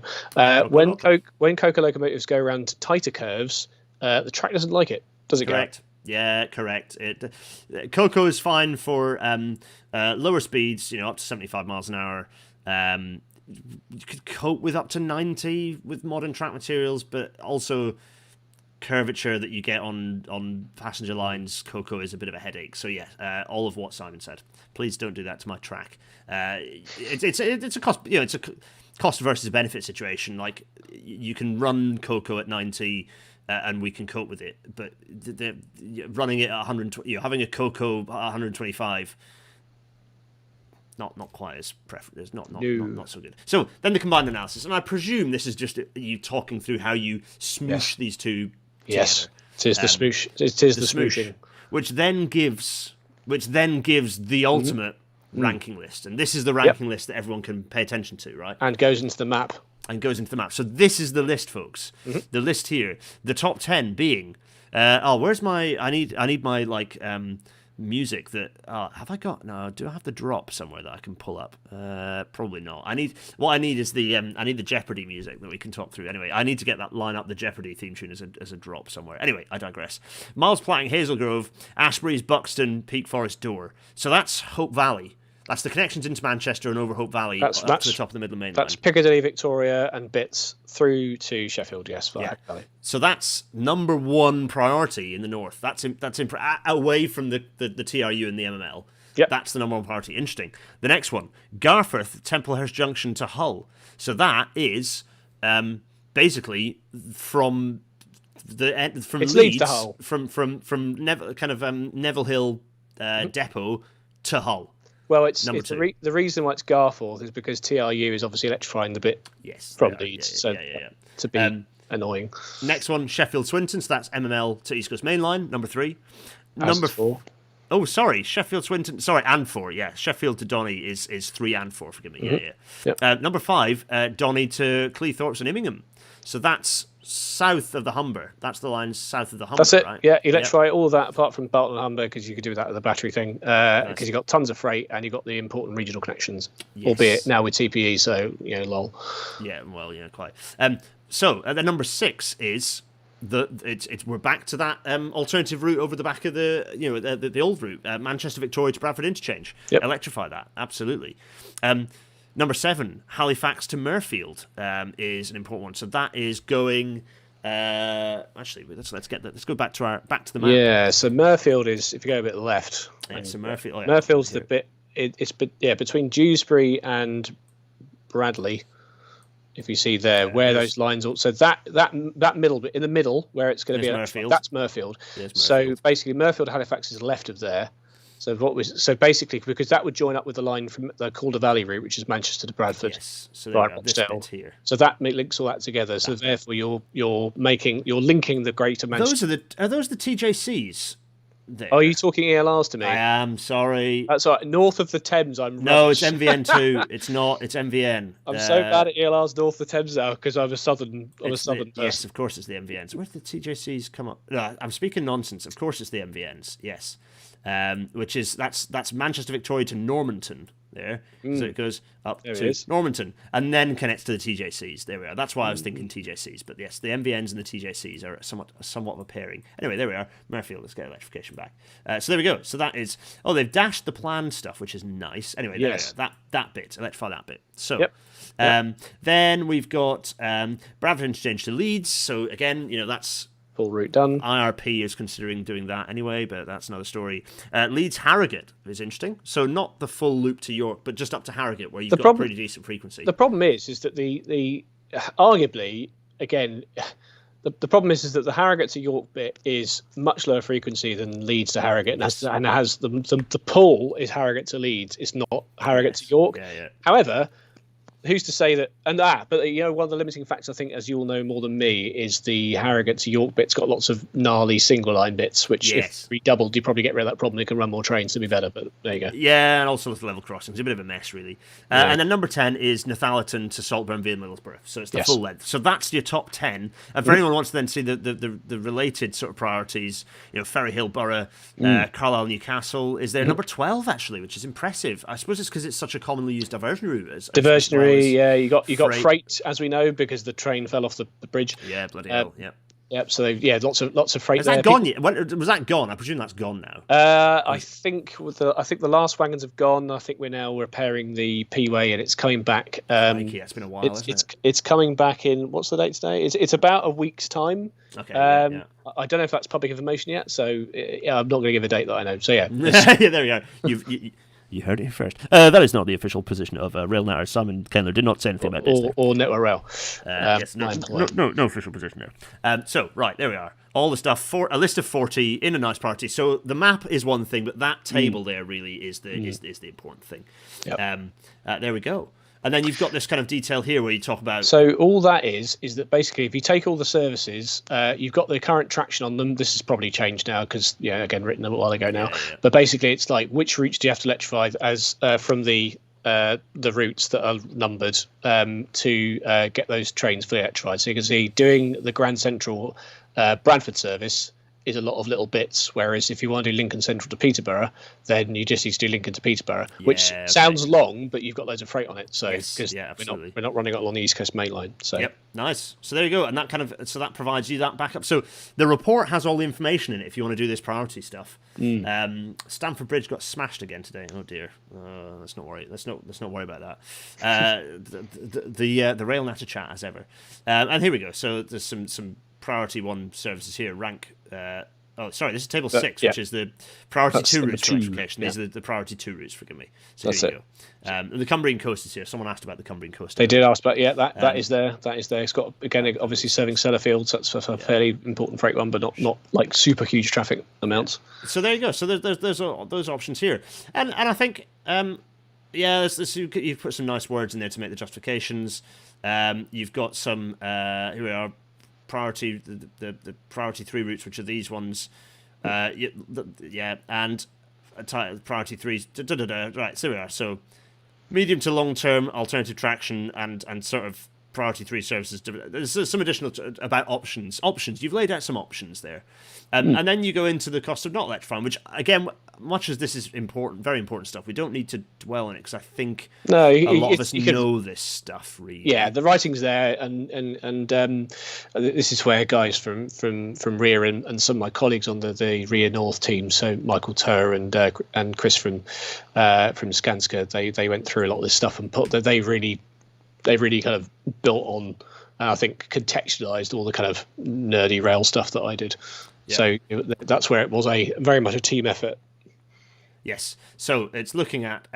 [SPEAKER 1] When COCO locomotives go around tighter curves, the track doesn't like it. Does it?
[SPEAKER 2] Correct. Yeah, correct. COCO is fine for lower speeds, up to 75 miles an hour. You could cope with up to 90 with modern track materials, but also curvature that you get on passenger lines, COCO is a bit of a headache. So all of what Simon said. Please don't do that to my track. It's a cost. It's a cost versus benefit situation. Like you can run COCO at 90. And we can cope with it, but running it at 120, having a COCO at 125. Not quite as preferable. It's not so good. So then the combined analysis, and I presume this is just you talking through how you smoosh these two.
[SPEAKER 1] Yes,
[SPEAKER 2] together.
[SPEAKER 1] It is the smoosh. It is the smooshing,
[SPEAKER 2] which then gives the ultimate ranking list, and this is the ranking list that everyone can pay attention to, right?
[SPEAKER 1] And goes into the map.
[SPEAKER 2] So this is the list, folks. The list here. The top 10 being. Where's my? I need my music that have I got? No, do I have the drop somewhere that I can pull up? Probably not. I need the Jeopardy music that we can talk through. Anyway, I need to get that line up, the Jeopardy theme tune as a drop somewhere. Anyway, I digress. Miles Platting, Hazel Grove, Ashbury's, Buxton, Peak Forest, Door. So that's Hope Valley. That's the connections into Manchester and over Hope Valley up to the top of the Midland Main Line.
[SPEAKER 1] That's Piccadilly, Victoria, and bits through to Sheffield. Yes, Valley.
[SPEAKER 2] So that's number one priority in the north. That's away from the TRU and the MML.
[SPEAKER 1] Yep.
[SPEAKER 2] That's the number one priority. Interesting. The next one, Garforth, Templehurst Junction to Hull. So that is basically from Leeds
[SPEAKER 1] to Hull.
[SPEAKER 2] from Neville Hill depot to Hull.
[SPEAKER 1] Well, the reason why it's Garforth is because TRU is obviously electrifying the bit from Leeds, to be annoying.
[SPEAKER 2] Next one, Sheffield Swinton, so that's MML to East Coast Main Line, number 3.
[SPEAKER 1] Number 4.
[SPEAKER 2] Oh, sorry, Sheffield Swinton, and 4, Sheffield to Donny is 3 and 4, forgive me,
[SPEAKER 1] Yep.
[SPEAKER 2] Number 5, Donny to Cleethorpes and Immingham. So that's south of the Humber. That's the line south of the Humber.
[SPEAKER 1] That's it.
[SPEAKER 2] Right?
[SPEAKER 1] Yeah, electrify all of that apart from Barton and Humber because you could do that with the battery thing. Because you've got tons of freight and you've got the important regional connections, albeit now with TPE. So lol.
[SPEAKER 2] Yeah, well, quite. So the number 6 is we're back to that alternative route over the back of the old route, Manchester Victoria to Bradford interchange.
[SPEAKER 1] Yep.
[SPEAKER 2] Electrify that absolutely. Number 7, Halifax to Mirfield is an important one. So that is going. Actually, let's go back to the map.
[SPEAKER 1] Yeah. So Mirfield is, if you go a bit left.
[SPEAKER 2] Yeah, so Mirfield.
[SPEAKER 1] Mirfield's the bit. It's between Dewsbury and Bradley. if you see there where those lines are. So that middle bit in the middle where it's going to be
[SPEAKER 2] Murfield.
[SPEAKER 1] That's Murfield.
[SPEAKER 2] There's
[SPEAKER 1] So
[SPEAKER 2] Murfield.
[SPEAKER 1] basically Murfield Halifax is left of there. So basically because that would join up with the line from the Calder Valley route, which is Manchester to Bradford.
[SPEAKER 2] Yes. So there this bit here.
[SPEAKER 1] So that links all that together. So therefore you're linking the Greater Manchester.
[SPEAKER 2] Are those the TJCs? There.
[SPEAKER 1] Oh, are you talking ELRs to me?
[SPEAKER 2] I am sorry.
[SPEAKER 1] That's right. North of the Thames, I'm
[SPEAKER 2] No,
[SPEAKER 1] rubbish.
[SPEAKER 2] it's MVN2. It's not. It's MVN.
[SPEAKER 1] I'm so bad at ELRs north of the Thames now because I'm a southern person.
[SPEAKER 2] Yes, of course it's the MVNs. Where did the TJCs come up? No, I'm speaking nonsense. Of course it's the MVNs. Yes, which is that's Manchester Victoria to Normanton. There, so it goes up to Normanton and then connects to the TJCs. There we are. That's why I was thinking TJCs. But yes, the MVNs and the TJCs are somewhat of a pairing. Anyway, there we are. Murfield, let's get electrification back. So there we go. So that is. Oh, they've dashed the planned stuff, which is nice. Anyway, there we are. That bit, electrify that bit. So. Yep. Then we've got Bradford Interchange to Leeds. So again, that's.
[SPEAKER 1] Full route done.
[SPEAKER 2] IRP is considering doing that anyway, but that's another story. Leeds Harrogate is interesting. So not the full loop to York, but just up to Harrogate, where you've got a pretty decent frequency.
[SPEAKER 1] The problem is that the arguably again, the problem is that the Harrogate to York bit is much lower frequency than Leeds to Harrogate, and has the pull is Harrogate to Leeds. It's not Harrogate to York.
[SPEAKER 2] Yeah.
[SPEAKER 1] However. Who's to say that? But one of the limiting factors, I think, as you all know more than me, is the Harrogate to York bit's got lots of gnarly single line bits, which if redoubled, you probably get rid of that problem. You can run more trains to be better, but there you go.
[SPEAKER 2] Yeah, and also with level crossings, a bit of a mess, really. And then number 10 is Northallerton to Saltburn via Middlesbrough, so it's the full length. So that's your top 10. And for anyone who wants to then see the related sort of priorities, Ferry Hill Borough, Carlisle Newcastle is there. Number 12 actually, which is impressive. I suppose it's because it's such a commonly used diversionary route.
[SPEAKER 1] Diversionary. Yeah, you got freight, as we know, because the train fell off the bridge.
[SPEAKER 2] Yeah, bloody hell. Yeah.
[SPEAKER 1] Yep. So lots of freight.
[SPEAKER 2] Is that gone yet? Was that gone? I presume that's gone now.
[SPEAKER 1] I think the last wagons have gone. I think we're now repairing the P-way and it's coming back.
[SPEAKER 2] It's been a while.
[SPEAKER 1] It's coming back in. What's the date today? It's about a week's time.
[SPEAKER 2] Okay.
[SPEAKER 1] I don't know if that's public information yet, so I'm not going to give a date that I know. So yeah.
[SPEAKER 2] Yeah, there we go. You heard it here first. That is not the official position of RailNet. Simon Kendler did not say anything about this.
[SPEAKER 1] Or Network Rail.
[SPEAKER 2] Yes, no official position there. So, right, there we are. All the stuff, for a list of 40 in a nice priority. So the map is one thing, but that table there really is the important thing.
[SPEAKER 1] Yep.
[SPEAKER 2] There we go. And then you've got this kind of detail here where you talk about...
[SPEAKER 1] So all that is that basically if you take all the services, you've got the current traction on them. This has probably changed now because, again, written a while ago now. Yeah. But basically it's like which routes do you have to electrify as from the routes that are numbered to get those trains fully electrified. So you can see doing the Grand Central Bradford service is a lot of little bits, whereas if you want to do Lincoln Central to Peterborough, then you just need to do Lincoln to Peterborough, which sounds long, but you've got loads of freight on it. So because we're not running it along the East Coast main line. So
[SPEAKER 2] yep, nice. So there you go, and that that provides you that backup. So the report has all the information in it if you want to do this priority stuff. Stamford Bridge got smashed again today. Oh dear. Let's not worry. Let's not worry about that. The RailNet chat as ever. And here we go. So there's some priority 1 services here. Rank. This is table 6, which is the priority 2 routes for electrification. These are the priority 2 routes, forgive me. So here you go. The Cumbrian Coast is here. Someone asked about the Cumbrian Coast.
[SPEAKER 1] They did ask about, that is there. That is there. It's got, again, obviously serving Sellafield, so that's a fairly important freight one, but not like super huge traffic amounts. So
[SPEAKER 2] there you go. So there's those options here. And I think, you've put some nice words in there to make the justifications. You've got some, here we are, priority the priority 3 routes, which are these ones, and priority 3s. Right, so we are. So medium to long term alternative traction and sort of priority 3 services. There's some additional about options. You've laid out some options there, and then you go into the cost of not electrifying, which again, much as this is important, very important stuff, we don't need to dwell on it because I think a lot of us know this stuff. Really,
[SPEAKER 1] yeah, the writing's there, and this is where guys from RIA and some of my colleagues on the RIA North team, so Michael Turr and Chris from Skanska, they went through a lot of this stuff and they really kind of built on, I think, contextualized all the kind of nerdy rail stuff that I did. Yeah. So that's where it was very much a team effort.
[SPEAKER 2] Yes. So it's looking at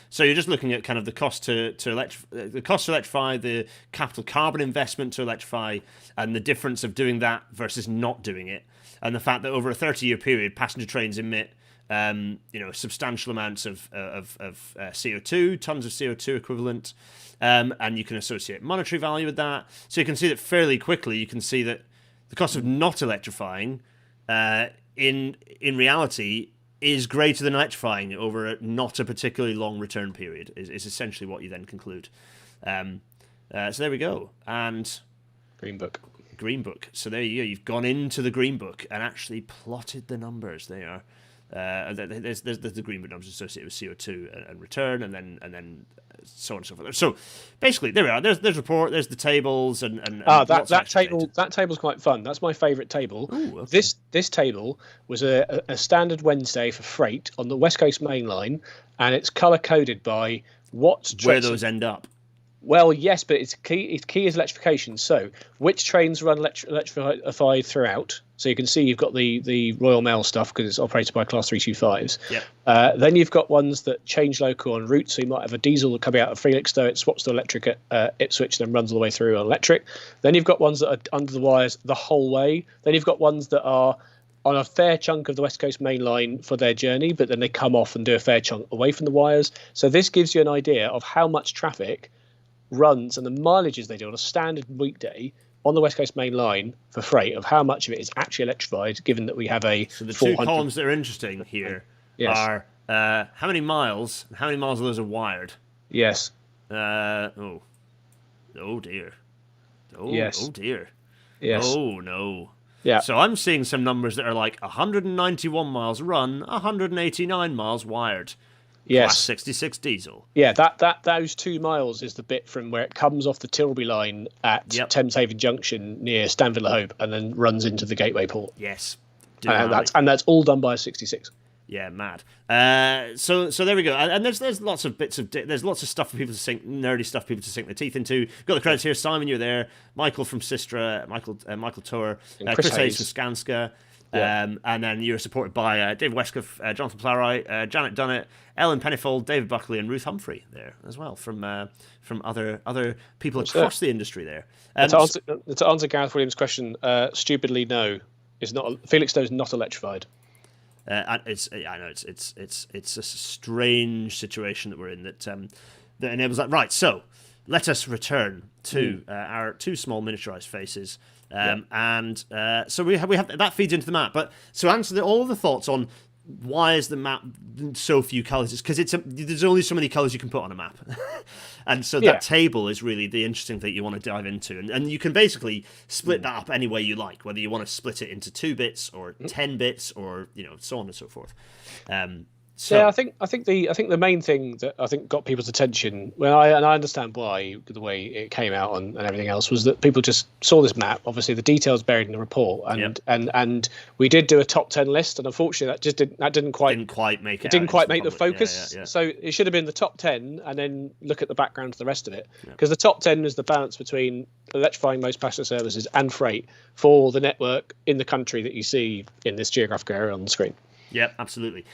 [SPEAKER 2] so you're just looking at kind of the cost to electrify, the capital carbon investment to electrify, and the difference of doing that versus not doing it, and the fact that over a 30-year period, passenger trains emit substantial amounts of CO2, tons of CO2 equivalent, and you can associate monetary value with that. So you can see that fairly quickly. You can see that the cost of not electrifying, in reality, is greater than electrifying over not a particularly long return period, is essentially what you then conclude. So there we go. And
[SPEAKER 1] Green Book.
[SPEAKER 2] So there you go. You've gone into the Green Book and actually plotted the numbers. They are there's the Green Book numbers associated with CO2 and return, and then so on and so forth. So basically, there we are. There's report. There's the tables and
[SPEAKER 1] that table's quite fun. That's my favourite table.
[SPEAKER 2] Ooh, okay.
[SPEAKER 1] This table was a standard Wednesday for freight on the West Coast Main Line, and it's colour coded by
[SPEAKER 2] where those end up.
[SPEAKER 1] Well, yes, but its key is electrification. So, which trains run electrified throughout? So you can see you've got the Royal Mail stuff because it's operated by Class 325s.
[SPEAKER 2] Yep.
[SPEAKER 1] Then you've got ones that change local en route. So you might have a diesel coming out of Felixstowe, it swaps to electric at Ipswich, then runs all the way through on electric. Then you've got ones that are under the wires the whole way. Then you've got ones that are on a fair chunk of the West Coast Main Line for their journey, but then they come off and do a fair chunk away from the wires. So this gives you an idea of how much traffic runs and the mileages they do on a standard weekday on the West Coast Main Line for freight, of how much of it is actually electrified, given that we have
[SPEAKER 2] So the two columns that are interesting here are how many miles of those are wired.
[SPEAKER 1] Yes.
[SPEAKER 2] Oh dear.
[SPEAKER 1] Yes.
[SPEAKER 2] Oh dear.
[SPEAKER 1] Yes.
[SPEAKER 2] Oh no.
[SPEAKER 1] Yeah.
[SPEAKER 2] So I'm seeing some numbers that are like 191 miles run, 189 miles wired.
[SPEAKER 1] Yes.
[SPEAKER 2] Class 66 diesel.
[SPEAKER 1] Yeah, those 2 miles is the bit from where it comes off the Tilbury line at Thames Haven Junction near Stanville Hope and then runs into the Gateway Port.
[SPEAKER 2] Yes.
[SPEAKER 1] And that's all done by a 66.
[SPEAKER 2] Yeah, mad. So there we go. And there's lots of bits of there's lots of stuff for people to sink, nerdy stuff for people to sink their teeth into. Got the credits here. Simon, you're there. Michael from Sistra, Michael Torr, Chris Hayes from Skanska.
[SPEAKER 1] Yeah.
[SPEAKER 2] And then you're supported by Dave Westcott, Jonathan Plowright, Janet Dunnett, Ellen Pennifold, David Buckley, and Ruth Humphrey there as well from other people across the industry there.
[SPEAKER 1] To answer Gareth Williams' question, stupidly no, is not. Felixstowe is not electrified.
[SPEAKER 2] I know it's a strange situation that we're in that enables that. Right, so let us return to our two small miniaturized faces. And so we have that feeds into the map. But so answer all of the thoughts on why is the map so few colours? It's because there's only so many colours you can put on a map, and so that table is really the interesting thing you want to dive into, and you can basically split that up any way you like, whether you want to split it into 2 bits or 10 bits or so on and so forth. I think the main thing that I think got people's attention, I understand why, the way it came out and everything else, was that people just saw this map. Obviously, the details buried in the report, and we did do a top 10 list, and unfortunately, that didn't quite make it. It didn't quite make the focus. Yeah. So it should have been the top 10, and then look at the background to the rest of it, because the top 10 is the balance between electrifying most passenger services and freight for the network in the country that you see in this geographic area on the screen. Yep, absolutely.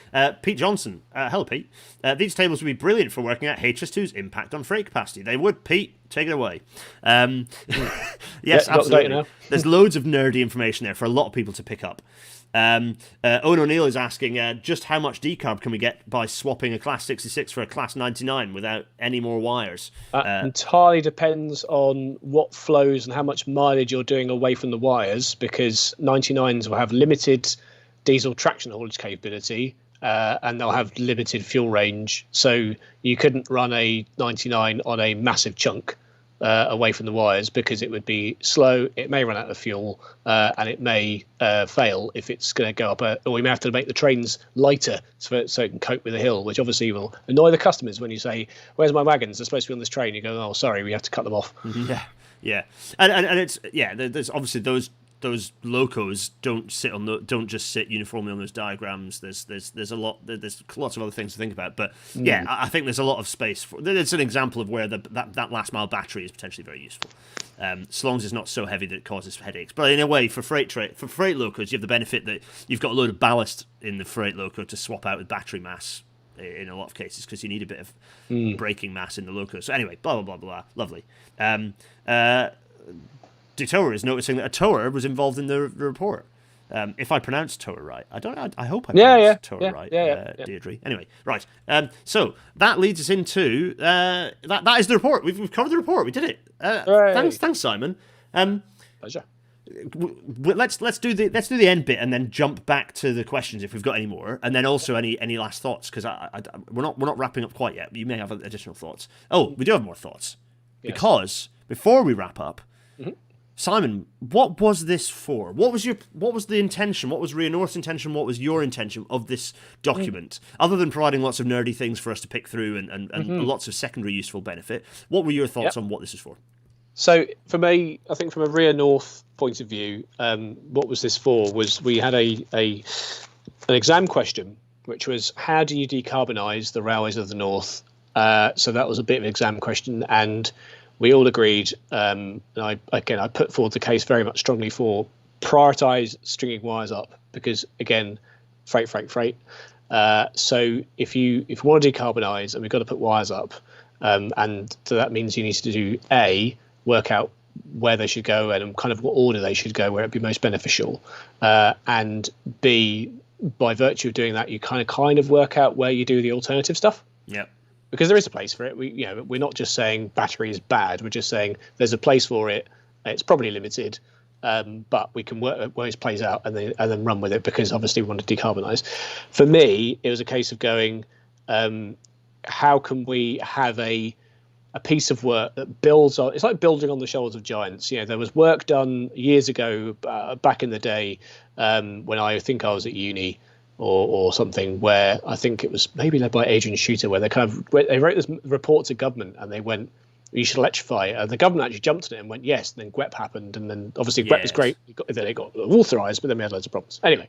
[SPEAKER 2] Pete Johnson. Hello, Pete. These tables would be brilliant for working out HS2's impact on freight capacity. They would. Pete, take it away. Yes, absolutely. There's loads of nerdy information there for a lot of people to pick up. Owen O'Neill is asking, just how much decarb can we get by swapping a Class 66 for a Class 99 without any more wires?
[SPEAKER 1] Entirely depends on what flows and how much mileage you're doing away from the wires, because 99s will have limited diesel traction haulage capability, and they'll have limited fuel range, so you couldn't run a 99 on a massive chunk away from the wires, because it would be slow, it may run out of fuel, and it may fail if it's going to go up, or we may have to make the trains lighter so it can cope with the hill, which obviously will annoy the customers when you say, where's my wagons, they're supposed to be on this train, you go, oh sorry, we have to cut them off.
[SPEAKER 2] Yeah and it's there's obviously those those locos don't just sit uniformly on those diagrams. There's lots of other things to think about. But yeah, I think there's a lot of space for. It's an example of where that last mile battery is potentially very useful, as long as it's not so heavy that it causes headaches. But in a way, for freight locos, you have the benefit that you've got a load of ballast in the freight loco to swap out with battery mass in a lot of cases, because you need a bit of braking mass in the loco. So anyway, blah blah blah blah. Lovely. Detour is noticing that a tower was involved in the report. If I pronounced tower right, I hope I pronounced tower right, Deirdre. Anyway, right. So that leads us into that is the report. We've covered the report. We did it. Thanks, Simon.
[SPEAKER 1] Pleasure.
[SPEAKER 2] Let's do the end bit and then jump back to the questions if we've got any more, and then also any last thoughts, because we're not wrapping up quite yet. You may have additional thoughts. Oh, we do have more thoughts, because before we wrap up. Simon, what was this for? What was the intention? What was RIA North's intention? What was your intention of this document? Other than providing lots of nerdy things for us to pick through and lots of secondary useful benefit, what were your thoughts on what this is for?
[SPEAKER 1] So for me, I think from a RIA North point of view, what was this for was we had an exam question, which was how do you decarbonise the railways of the North? So that was a bit of an exam question, and we all agreed, and I put forward the case very much strongly for prioritise stringing wires up, because again, freight. So if you want to decarbonise, and we've got to put wires up, and so that means you need to do work out where they should go and kind of what order they should go, where it'd be most beneficial, and B, by virtue of doing that, you kind of work out where you do the alternative stuff.
[SPEAKER 2] Yeah.
[SPEAKER 1] Because there is a place for it. We're not just saying battery is bad. We're just saying there's a place for it. It's probably limited, but we can work where it plays out and then run with it, because obviously we want to decarbonise. For me, it was a case of going, how can we have a piece of work that builds on? It's like building on the shoulders of giants. There was work done years ago, back in the day, when I think I was at uni. Or something, where I think it was maybe led by Adrian Shooter, where they wrote this report to government and they went, you should electrify it. And the government actually jumped on it and went, yes. And then GWEP happened. And then obviously GWEP was great. It got authorised, but then we had loads of problems. Anyway.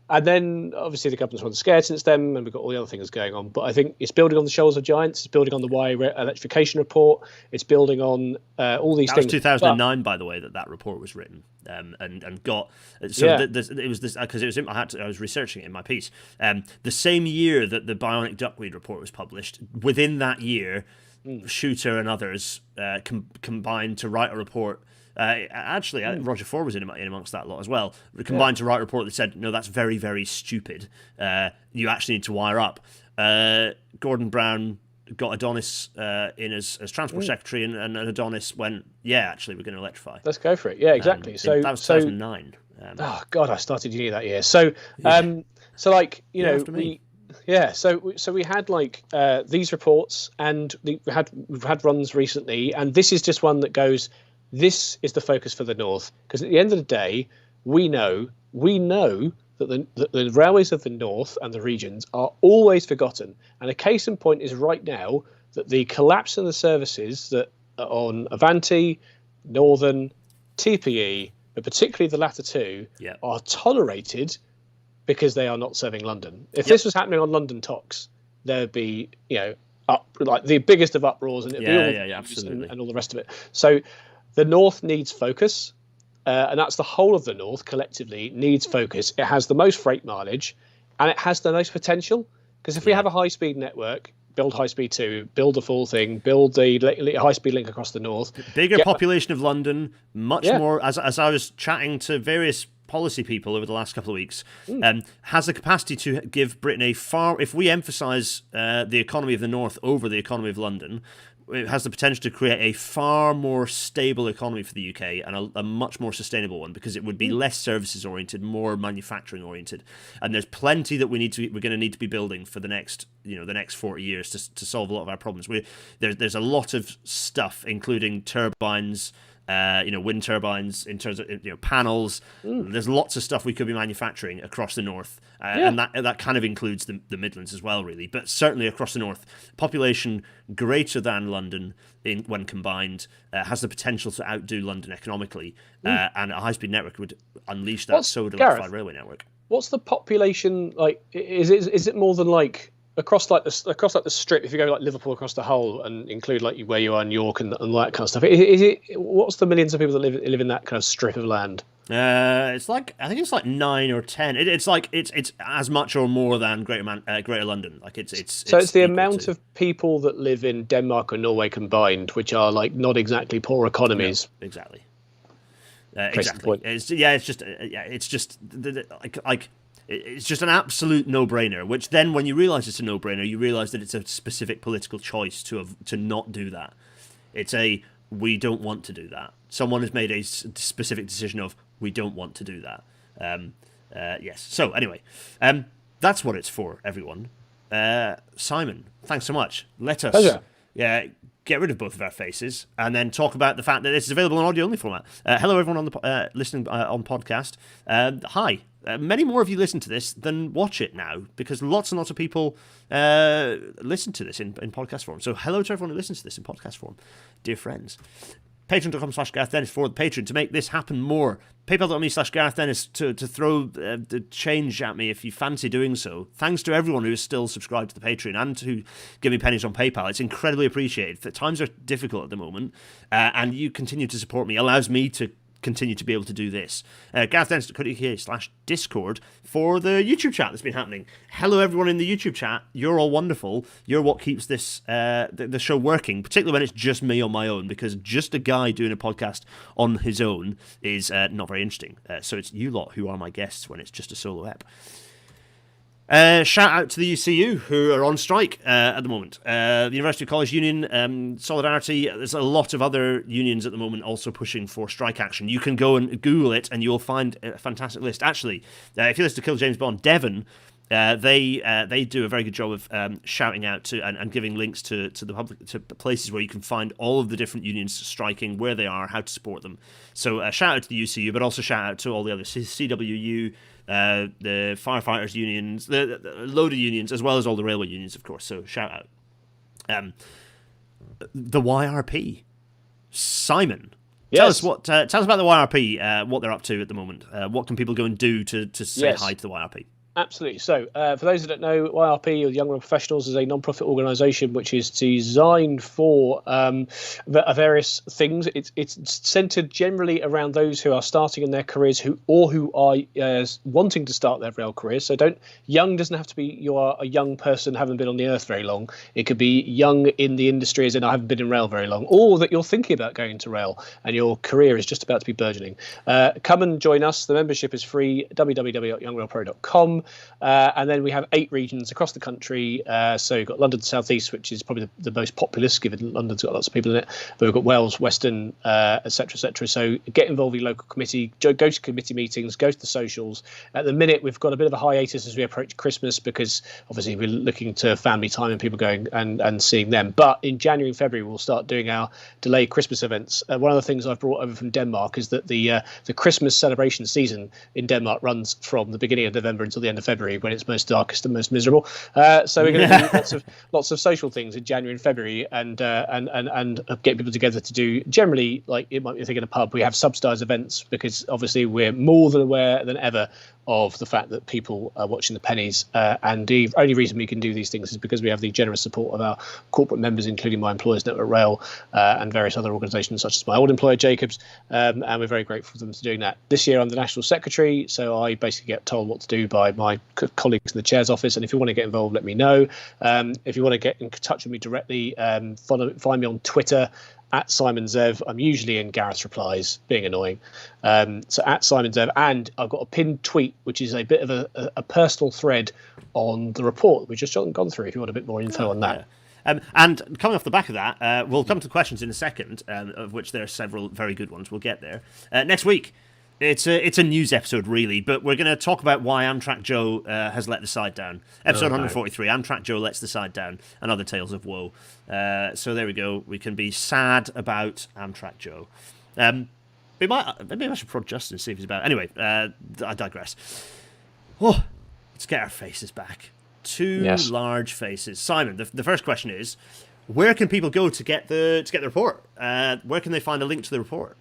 [SPEAKER 1] And then obviously the government's run scared since then, and we've got all the other things going on. But I think it's building on the shoulders of giants. It's building on the RIA Electrification report. It's building on all these things.
[SPEAKER 2] That was 2009, by the way, that report was written, and got. So it was this, because it was I was researching it in my piece. The same year that the bionic duckweed report was published, within that year, Shooter and others combined to write a report. Roger Ford was in amongst that lot as well. We combined to write a report that said, no, that's very, very stupid. You actually need to wire up. Gordon Brown got Adonis in as Transport Secretary, and Adonis went, actually, we're going to electrify.
[SPEAKER 1] Let's go for it. Yeah, exactly. So
[SPEAKER 2] that was 2009.
[SPEAKER 1] Oh God, I started uni that year. So we had these reports, and we've had runs recently, and this is just one that goes, this is the focus for the North, because at the end of the day, we know that the railways of the North and the regions are always forgotten. And a case in point is right now that the collapse in the services that are on Avanti, Northern, TPE, but particularly the latter two, are tolerated because they are not serving London. If this was happening on London Tox, there'd be, like the biggest of uproars, and it'd be
[SPEAKER 2] absolutely,
[SPEAKER 1] and all the rest of it. So the North needs focus, and that's the whole of the North collectively needs focus. It has the most freight mileage, and it has the most potential. Because if we have a high-speed network, build high-speed 2, build the full thing, build the high-speed link across the North.
[SPEAKER 2] Bigger population of London, much more, as I was chatting to various policy people over the last couple of weeks, has the capacity to give Britain if we emphasise the economy of the North over the economy of London, it has the potential to create a far more stable economy for the UK, and a much more sustainable one, because it would be less services oriented, more manufacturing oriented, and there's plenty that we're going to need to be building for the next 40 years to solve a lot of our problems. There's a lot of stuff, including turbines, wind turbines, in terms of panels. There's lots of stuff we could be manufacturing across the north, and that kind of includes the Midlands as well, really. But certainly across the north, population greater than London when combined has the potential to outdo London economically, and a high-speed network would unleash that electrified railway network.
[SPEAKER 1] What's the population like? Is it more than like across like the strip? If you go like Liverpool across the whole and include like where you are in York and all that kind of stuff, is it? What's the millions of people that live in that kind of strip of land?
[SPEAKER 2] It's like, I think it's like 9 or 10. It's like it's as much or more than Greater London. Like it's
[SPEAKER 1] the amount of people that live in Denmark or Norway combined, which are like not exactly poor economies.
[SPEAKER 2] No, exactly. Exactly. It's just an absolute no-brainer. Which then, when you realise it's a no-brainer, you realise that it's a specific political choice to not do that. It's we don't want to do that. Someone has made a specific decision of we don't want to do that. Yes. So anyway, that's what it's for, everyone. Simon, thanks so much. Let us get rid of both of our faces and then talk about the fact that this is available in audio-only format. Hello, everyone on the listening on podcast. Hi. Many more of you listen to this than watch it now, because lots and lots of people listen to this in podcast form. So hello to everyone who listens to this in podcast form, dear friends. Patreon.com/GarethDennis for the Patreon to make this happen more. PayPal.me/GarethDennis to throw the change at me if you fancy doing so. Thanks to everyone who is still subscribed to the Patreon and who give me pennies on PayPal. It's incredibly appreciated. The times are difficult at the moment, and you continue to support me. Allows me to continue to be able to do this. GarethDennis.co.uk/Discord for the YouTube chat that's been happening. Hello everyone in the YouTube chat. You're all wonderful. You're what keeps this the show working, particularly when it's just me on my own, because just a guy doing a podcast on his own is not very interesting. So it's you lot who are my guests when it's just a solo ep. Shout out to the UCU, who are on strike at the moment. The University College Union, Solidarity, there's a lot of other unions at the moment also pushing for strike action. You can go and Google it and you'll find a fantastic list. Actually, if you listen to Kill James Bond, Devon, they do a very good job of shouting out to and giving links to the public, to places where you can find all of the different unions striking, where they are, how to support them. So shout out to the UCU, but also shout out to all the other CWU, the firefighters unions, the load of unions, as well as all the railway unions, of course. So shout out. The YRP, Simon.
[SPEAKER 1] Yes.
[SPEAKER 2] Tell us about the YRP, what they're up to at the moment. What can people go and do to say hi to the YRP?
[SPEAKER 1] Absolutely. So, for those that don't know, YRP, or Young Rail Professionals, is a non-profit organisation which is designed for various things. It's centred generally around those who are starting in their careers, who are wanting to start their rail careers. So, young doesn't have to be you are a young person, haven't been on the earth very long. It could be young in the industry, as in I haven't been in rail very long, or that you're thinking about going into rail and your career is just about to be burgeoning. Come and join us. The membership is free. www.youngrailpro.com. And then we have 8 regions across the country. So you've got London South East, which is probably the most populous, given London's got lots of people in it. But we've got Wales, Western, etc., etc. So get involved in your local committee, go to committee meetings, go to the socials. At the minute, we've got a bit of a hiatus as we approach Christmas, because obviously we're looking to family time and people going and seeing them. But in January and February, we'll start doing our delayed Christmas events. One of the things I've brought over from Denmark is that the Christmas celebration season in Denmark runs from the beginning of November until the end of February, when it's most darkest and most miserable. So we're going to do lots of social things in January and February, and get people together to do, generally, like it might be a thing in a pub. We have subsidised events because obviously we're more than aware than ever of the fact that people are watching the pennies, and the only reason we can do these things is because we have the generous support of our corporate members, including my employers Network Rail, and various other organisations such as my old employer Jacobs, and we're very grateful for them for doing that. This year I'm the National Secretary, so I basically get told what to do by my colleagues in the Chair's office, and if you want to get involved, let me know. If you want to get in touch with me directly, find me on Twitter at Simon Zev. I'm usually in Gareth's replies, being annoying. So at Simon Zev, and I've got a pinned tweet, which is a bit of a personal thread on the report we've just gone through, if you want a bit more info on that.
[SPEAKER 2] Yeah. And coming off the back of that, we'll come to questions in a second, of which there are several very good ones. We'll get there. Next week, it's a news episode, really, but we're going to talk about why Amtrak Joe has let the side down. Episode 143, Amtrak Joe lets the side down, and other tales of woe. So there we go. We can be sad about Amtrak Joe. Maybe I should prod Justin and see if he's about. Anyway, I digress. Oh, let's get our faces back. Two large faces. Simon, the first question is, where can people go to get the report? Where can they find a link to the report?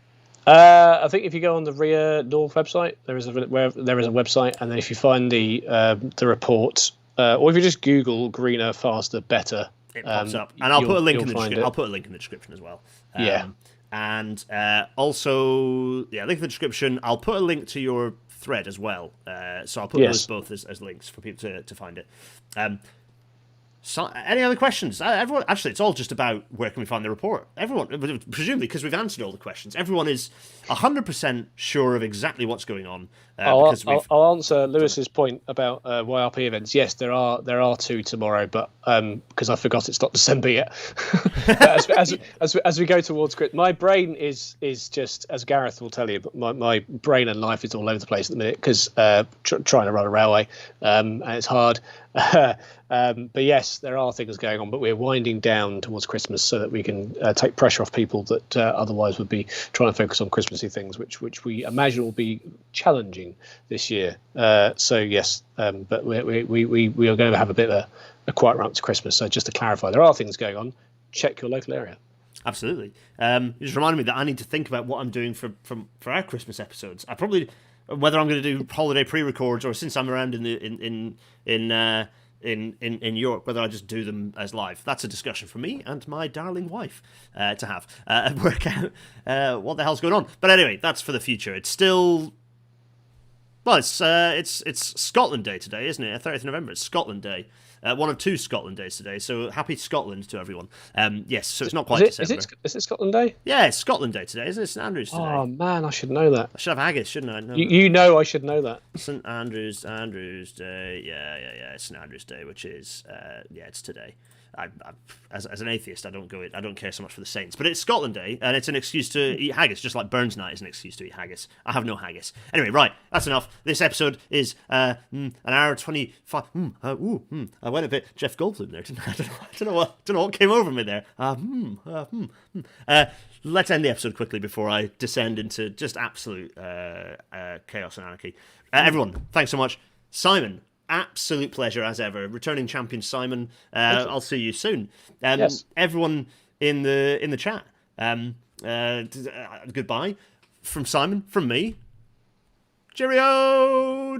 [SPEAKER 1] I think if you go on the RIA North website, there is a website, and then if you find the report, or if you just Google greener, faster, better,
[SPEAKER 2] it pops up, and I'll put a link in the description. I'll put a link in the description as well. And also, link in the description. I'll put a link to your thread as well. So I'll put those both as links for people to find it. So, any other questions? Everyone, actually, it's all just about where can we find the report. Everyone, presumably, because we've answered all the questions, everyone is 100% sure of exactly what's going on.
[SPEAKER 1] I'll answer Lewis's point about YRP events. Yes, there are 2 tomorrow, but because I forgot it's not December yet. as we go towards Christmas, my brain is just, as Gareth will tell you, but my brain and life is all over the place at the minute because trying to run a railway, and it's hard. But yes, there are things going on, but we're winding down towards Christmas so that we can take pressure off people that otherwise would be trying to focus on Christmassy things, which we imagine will be challenging this year. So yes, but we are going to have a bit of a quiet run up to Christmas. So just to clarify, there are things going on. Check your local area. Absolutely.
[SPEAKER 2] You just reminded me that I need to think about what I'm doing for our Christmas episodes. I probably, whether I'm going to do holiday pre-records or since I'm around in Europe, whether I just do them as live. That's a discussion for me and my darling wife to have and work out what the hell's going on. But anyway, that's for the future. It's still, well, it's Scotland Day today, isn't it? 30th of November. It's Scotland Day. One of 2 Scotland Days today, so happy Scotland to everyone. Yes, so it's not quite December.
[SPEAKER 1] Is it Scotland Day?
[SPEAKER 2] Yeah, it's Scotland Day today, isn't it? St Andrews today.
[SPEAKER 1] Oh man, I should know that.
[SPEAKER 2] I should have haggis, shouldn't I? No.
[SPEAKER 1] You know I should know that.
[SPEAKER 2] St Andrews Day. Yeah. It's St Andrews Day, which is it's today. As an atheist, I don't care so much for the saints, but it's Scotland Day, and it's an excuse to eat haggis, just like Burns Night is an excuse to eat haggis. I have no haggis. Anyway, right, that's enough. This episode is an hour 25. I went a bit Jeff Goldblum there, didn't I? I don't know what came over me there. Let's end the episode quickly before I descend into just absolute chaos and anarchy. Everyone, thanks so much. Simon, absolute pleasure as ever. Returning champion Simon. I'll see you soon.
[SPEAKER 1] Yes.
[SPEAKER 2] Everyone in the chat. Goodbye from Simon, from me. Cheerio.